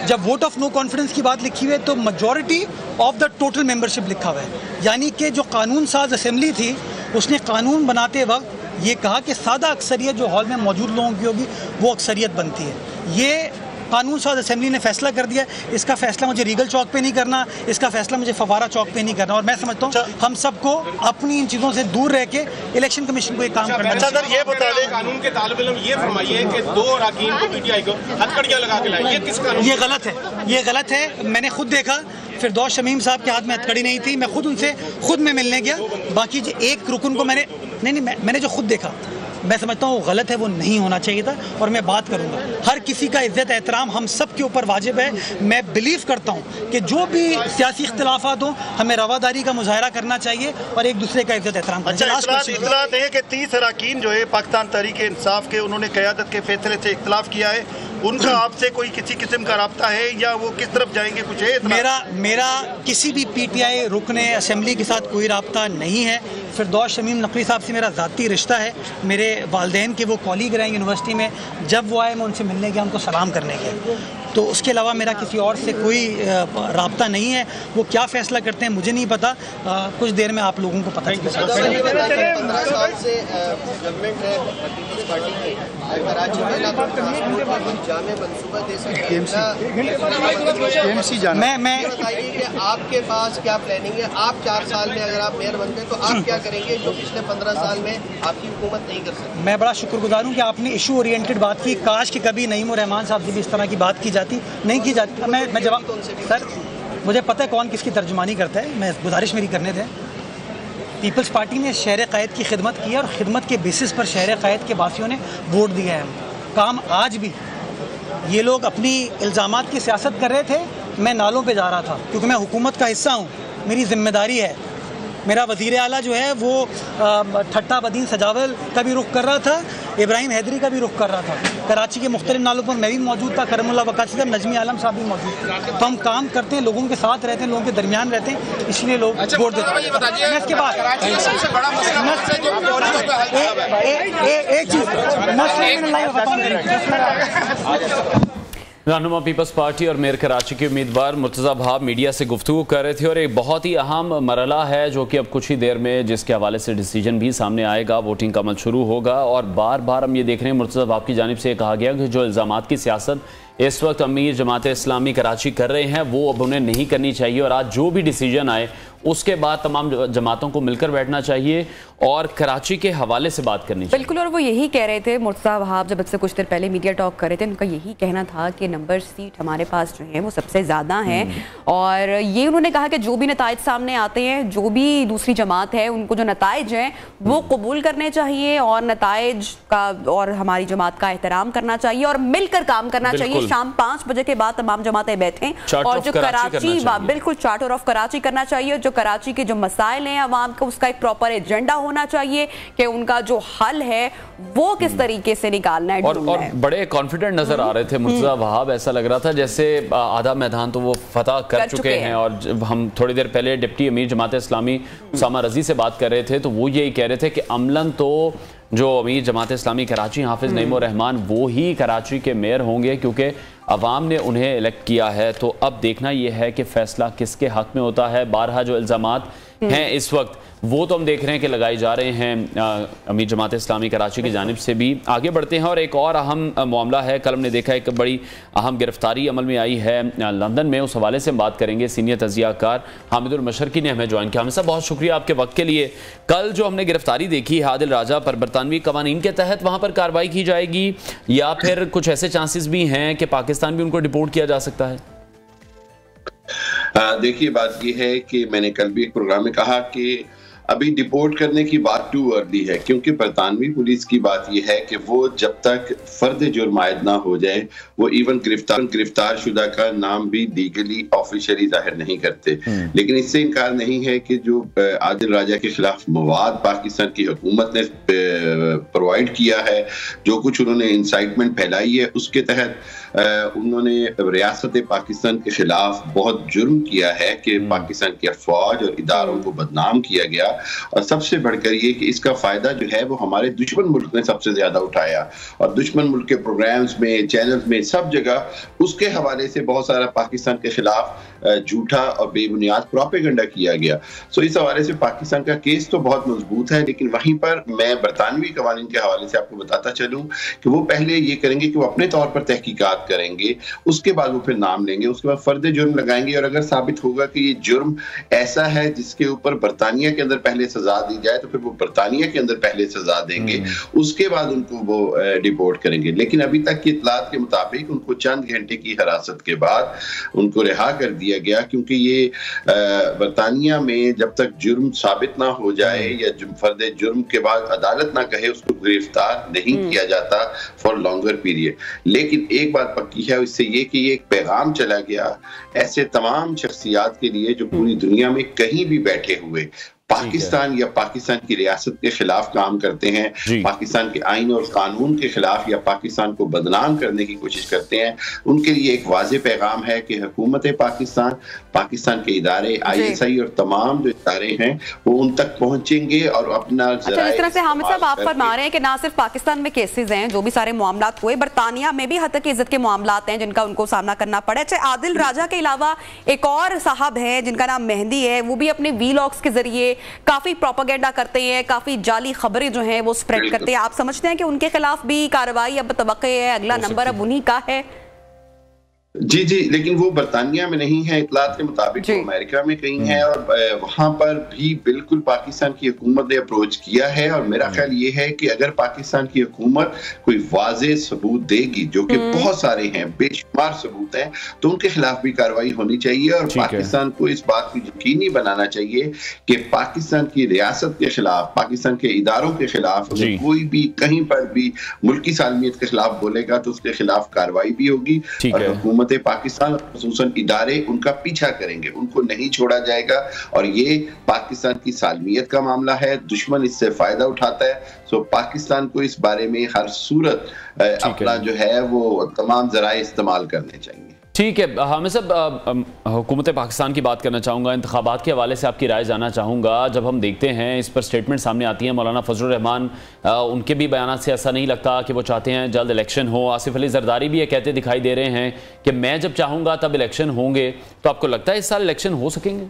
जब वोट ऑफ नो कॉन्फिडेंस की बात लिखी हुई है तो majority of the total membership लिखा हुआ है। यानी कि जो कानून साज असेंबली थी उसने कानून बनाते वक्त ये कहा कि सादा अक्सरियत जो हॉल में मौजूद लोगों की होगी वो अक्सरियत बनती है। ये कानून साज असेंबली ने फैसला कर दिया। इसका फैसला मुझे रीगल चौक पे नहीं करना, इसका फैसला मुझे फवारा चौक पे नहीं करना। और मैं समझता हूँ हम सबको अपनी इन चीज़ों से दूर रह के इलेक्शन कमीशन को एक काम करना चाहिए। सर, ये बता दें, कानून के तालिब इल्म ये फरमाइए कि 2 अराकीन को PTI को हथकड़ियाँ लगा के लाए, ये किस कानून? ये गलत है, ये गलत है। मैंने खुद देखा, फिरदौस शमीम साहब के हाथ में हथकड़ी नहीं थी। मैं खुद उनसे खुद में मिलने गया। बाकी एक रुकन को मैंने जो खुद देखा, मैं समझता हूँ वो गलत है, वो नहीं होना चाहिए था। और मैं बात करूँगा, हर किसी का इज्जत एहतराम हम सब के ऊपर वाजिब है। मैं बिलीव करता हूँ कि जो भी सियासी इख्तिलाफात हो हमें रवादारी का मुजाहरा करना चाहिए और एक दूसरे का इज्जत एहतराम करना चाहिए। अच्छा, इतलात है कि 30 अराकीन जो है पाकिस्तान तहरीक इंसाफ के, उन्होंने क़यादत के फैसले से इख्तिलाफ किया है। उनका आपसे कोई किसी किस्म का राब्ता है या वो किस तरफ जाएंगे, कुछ है? मेरा किसी भी PTI रुकने असेंबली के साथ कोई राब्ता नहीं है। फिरदौस शमीम नकवी साहब से मेरा ज़ाती रिश्ता है। मेरे वालिदैन के वो कॉलीग रहे यूनिवर्सिटी में। जब वो आए मैं उनसे मिलने गया, उनको सलाम करने गया। तो उसके अलावा मेरा किसी और से कोई राब्ता नहीं है। वो क्या फ़ैसला करते हैं मुझे नहीं पता। कुछ देर में आप लोगों को पता चलेगा। 15 साल से गवर्नमेंट है पीपल्स पार्टी की, कराची में ना जामे मंसूबा दे सकते हैं। मैं बताइए कि आपके पास क्या प्लानिंग है? आप 4 साल में अगर आप मेयर बनते तो आप क्या करेंगे जो पिछले 15 साल में आपकी हुकूमत नहीं कर सकती? मैं बड़ा शुक्रगुजार हूँ कि आपने इशू ओरिएंटेड बात की। काश कि कभी नईम उर रहमान साहब से भी इस तरह की बात की जाती, नहीं की जाती। मैं जवाब, सर मुझे पता है कौन किसकी तर्जुमानी करता है। मैं गुजारिश मेरी करने दें। पीपल्स पार्टी ने शहर कायद की खिदमत की और ख़िदमत के बेसिस पर शहर कायद के वासियों ने वोट दिया है। काम आज भी ये लोग अपनी इल्ज़ामात की सियासत कर रहे थे। मैं नालों पे जा रहा था क्योंकि मैं हुकूमत का हिस्सा हूँ, मेरी जिम्मेदारी है मेरा वज़ीर आला जो है वो ठट्टा बदीन सजावल का भी रुख कर रहा था, इब्राहिम हैदरी का भी रुख कर रहा था। कराची के मुख्तलिफ नालों पर मैं भी मौजूद था, करमुल्लाह वकासी साहब, नजमी आलम साहब भी मौजूद थे। तो हम काम करते हैं, लोगों के साथ रहते हैं, लोगों के दरमियान रहते हैं, इसलिए लोग वोट देते हैं। इसके बाद एक चीज़ रहनुमा पीपल्स पार्टी और मेयर कराची के उम्मीदवार मुर्तज़ा भाब मीडिया से गुफ्तगू कर रहे थे और एक बहुत ही अहम मरला है जो कि अब कुछ ही देर में जिसके हवाले से डिसीजन भी सामने आएगा, वोटिंग का अमल शुरू होगा। और बार बार हम ये देख रहे हैं मुर्तज़ा भाब की जानिब से ये कहा गया कि जो इल्ज़ामात की सियासत इस वक्त अमीर जमात इस्लामी कराची कर रहे हैं वो अब उन्हें नहीं करनी चाहिए और आज जो भी डिसीजन आए उसके बाद तमाम जमातों को मिलकर बैठना चाहिए और कराची के हवाले से बात करनी चाहिए। बिल्कुल, और वो यही कह रहे थे मुर्तज़ा वहाब जब से कुछ देर पहले मीडिया टॉक कर रहे थे, उनका यही कहना था कि नंबर सीट हमारे पास जो है वो सबसे ज़्यादा है। और ये उन्होंने कहा कि जो भी नताइज सामने आते हैं, जो भी दूसरी जमात है उनको जो नताइज हैं वो कबूल करने चाहिए और नताइज का और हमारी जमात का एहतराम करना चाहिए और मिलकर काम करना चाहिए। शाम 5 बजे के बाद तमाम जमातें बैठें और जो कराची बिल्कुल चार्टर ऑफ कराची करना चाहिए, जो कराची के जो मसाइल हैं अवाम का उसका एक प्रॉपर एजेंडा होना चाहिए कि उनका जो हल है वो किस तरीके से निकालना है। और बड़े कॉन्फिडेंट नजर आ रहे थे मुर्तज़ा वहाब, ऐसा लग रहा था जैसे आधा मैदान तो वो फतह कर चुके हैं। और जब हम थोड़ी देर पहले डिप्टी अमीर जमात इस्लामी उसामा रजी से बात कर रहे थे तो वो यही कह रहे थे कि अमलन तो जो अमीर जमात इस्लामी कराची हाफिज नईम रहमान वो ही कराची के मेयर होंगे क्योंकि अवाम ने उन्हें इलेक्ट किया है। तो अब देखना यह है कि फैसला किसके हक में होता है। बारहा जो इल्ज़ामात हैं इस वक्त वो तो हम देख रहे हैं कि लगाए जा रहे हैं अमीर जमात इस्लामी कराची की जानिब से भी। आगे बढ़ते हैं और एक और अहम मामला है, कल हमने देखा एक बड़ी अहम गिरफ्तारी अमल में आई है लंदन में, उस हवाले से हम बात करेंगे। सीनियर तजियाकार हामिदुल मशरकी ने हमें ज्वाइन किया। हामिद साहब बहुत शुक्रिया आपके वक्त के लिए। कल जो हमने गिरफ्तारी देखी है आदिल राजा पर, बरतानवी कवानीन के तहत वहाँ पर कार्रवाई की जाएगी या फिर कुछ ऐसे चांसेस भी हैं कि पाकिस्तान भी उनको डिपोर्ट किया जा सकता है? देखिए बात यह है कि मैंने कल भी एक प्रोग्राम में कहा कि अभी डिपोर्ट करने की बात टू अर्ली है, क्योंकि बरतानवी पुलिस की बात यह है कि वो जब तक फर्द जुर्म आयद ना हो जाए वो इवन गिरफ्तार शुदा का नाम भी लीगली ऑफिशियली जाहिर नहीं करते। लेकिन इससे इनकार नहीं है कि जो आदिल राजा के खिलाफ मवाद पाकिस्तान की हुकूमत ने प्रोवाइड किया है, जो कुछ उन्होंने इंसाइटमेंट फैलाई है उसके तहत उन्होंने रियासत पाकिस्तान के खिलाफ बहुत जुर्म किया है कि पाकिस्तान की अफवाज और इदारों को बदनाम किया गया। और सबसे बढ़कर ये कि इसका फायदा जो है वो हमारे दुश्मन मुल्क ने सबसे ज्यादा उठाया और दुश्मन मुल्क के प्रोग्राम्स में, चैनल्स में, सब जगह उसके हवाले से बहुत सारा पाकिस्तान के खिलाफ झूठा और बेबुनियाद प्रोपेगेंडा किया गया। सो इस हवाले से पाकिस्तान का केस तो बहुत मजबूत है, लेकिन वहीं पर मैं बरतानवी कवानीन के हवाले से आपको बताता चलूं कि वो पहले ये करेंगे कि वो अपने तौर पर तहकीकात करेंगे, उसके बाद वो फिर नाम लेंगे, उसके बाद फर्द जुर्म लगाएंगे और अगर साबित होगा कि ये जुर्म ऐसा है जिसके ऊपर बरतानिया के अंदर पहले सजा दी जाए तो फिर वो बरतानिया के अंदर पहले सजा देंगे, उसके बाद उनको वो डिपोर्ट करेंगे। लेकिन अभी तक की इत्तलात के मुताबिक उनको चंद घंटे की हिरासत के बाद उनको रिहा कर दिया गया, क्योंकि ये बरतानिया में जब तक जुर्म साबित ना हो जाए या फर्द जुर्म के बाद अदालत ना कहे उसको गिरफ्तार नहीं किया जाता फॉर लॉन्गर पीरियड। लेकिन एक बात पक्की है इससे ये कि ये एक पैगाम चला गया ऐसे तमाम शख्सियात के लिए जो पूरी दुनिया में कहीं भी बैठे हुए पाकिस्तान या पाकिस्तान की रियासत के खिलाफ काम करते हैं, पाकिस्तान के आइन और कानून के खिलाफ या पाकिस्तान को बदनाम करने की कोशिश करते हैं, उनके लिए एक वाज़े पैगाम है कि हुकूमत पाकिस्तान, पाकिस्तान के इदारे, ISI और तमाम जो इदारे हैं वो उन तक पहुंचेंगे और अपना इस तरह से हामिद साहब आप फरमा रहे हैं कि ना सिर्फ पाकिस्तान में केसेस हैं जो भी सारे मामला हुए, बरतानिया में भी हद तक इज्जत के मामला हैं जिनका उनको सामना करना पड़े। अच्छा, आदिल राजा के अलावा एक और साहब हैं जिनका नाम मेहंदी है, वो भी अपने वीलॉग्स के जरिए काफी प्रोपेगेंडा करते हैं, काफी जाली खबरें जो हैं वो स्प्रेड करते हैं। आप समझते हैं कि उनके खिलाफ भी कार्रवाई अब तवक्को है, अगला नंबर अब उन्हीं का है? जी जी, लेकिन वो बरतानिया में नहीं है, इतलात के मुताबिक वो अमेरिका में कहीं है और वहां पर भी बिल्कुल पाकिस्तान की हुकूमत ने अप्रोच किया है। और मेरा ख्याल ये है कि अगर पाकिस्तान की हुकूमत कोई वाज़े सबूत देगी, जो कि बहुत सारे हैं, बेशुमार सबूत हैं, तो उनके खिलाफ भी कार्रवाई होनी चाहिए और पाकिस्तान को इस बात को यकीनी बनाना चाहिए कि पाकिस्तान की रियासत के खिलाफ, पाकिस्तान के इदारों के खिलाफ कोई भी कहीं पर भी मुल्की सालमियत के खिलाफ बोलेगा तो उसके खिलाफ कार्रवाई भी होगी और हुकूमत हुकूमत पाकिस्तान, खुसूसन इदारे उनका पीछा करेंगे, उनको नहीं छोड़ा जाएगा। और ये पाकिस्तान की सालमियत का मामला है, दुश्मन इससे फायदा उठाता है। सो पाकिस्तान को इस बारे में हर सूरत अपना जो है वो तमाम जराए इस्तेमाल करने चाहिए। ठीक है हामिद साहब, हुकूमत पाकिस्तान की बात करना चाहूँगा, इंतखाबात के हवाले से आपकी राय जानना चाहूँगा। जब हम देखते हैं इस पर स्टेटमेंट सामने आती है, मौलाना फजलुर रहमान उनके भी बयान से ऐसा नहीं लगता कि वो चाहते हैं जल्द इलेक्शन हो। आसिफ अली जरदारी भी ये कहते दिखाई दे रहे हैं कि मैं जब चाहूँगा तब इलेक्शन होंगे। तो आपको लगता है इस साल इलेक्शन हो सकेंगे?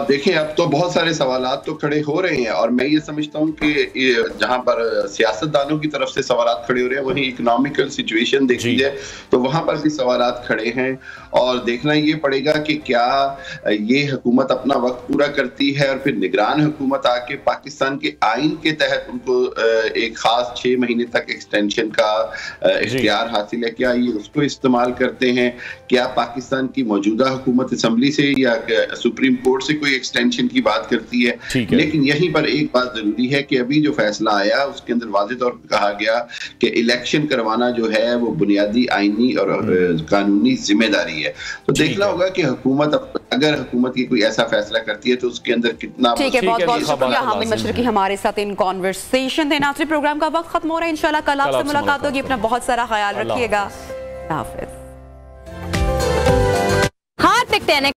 देखिए, अब तो बहुत सारे सवालात तो खड़े हो रहे हैं और मैं ये समझता हूँ कि जहां पर सियासतदानों की तरफ से सवालात खड़े हो रहे हैं, वहीं इकोनॉमिकल सिचुएशन देखी जाए तो वहां पर भी सवालात खड़े हैं। और देखना ये पड़ेगा कि क्या ये हुकूमत अपना वक्त पूरा करती है और फिर निगरान हुकूमत आके पाकिस्तान के आइन के तहत उनको एक खास 6 महीने तक एक्सटेंशन का इख्तियार हासिल है, क्या ये उसको इस्तेमाल करते हैं? क्या पाकिस्तान की मौजूदा हुकूमत असम्बली से या सुप्रीम कोर्ट से कोई एक्सटेंशन की बात करती है? लेकिन यहीं पर एक बात जरूरी है कि अभी जो फैसला आया उसके अंदर वाज़ेह तौर पर कहा गया कि इलेक्शन करवाना जो है वो बुनियादी आईनी और कानूनी जिम्मेदारी है। तो देखना होगा कि हुकूमत अगर हुकूमत की कोई ऐसा फैसला करती है तो उसके अंदर कितना। ठीक है, बहुत बहुत शुक्रिया हामिद मशरकी हमारे साथ इन कॉन्वर्सेशन थे। नाज़रीन, प्रोग्राम का वक्त खत्म हो रहा है, इंशाल्लाह कल आपसे मुलाकात होगी। अपना बहुत सारा ख्याल रखिएगा। हाफिज।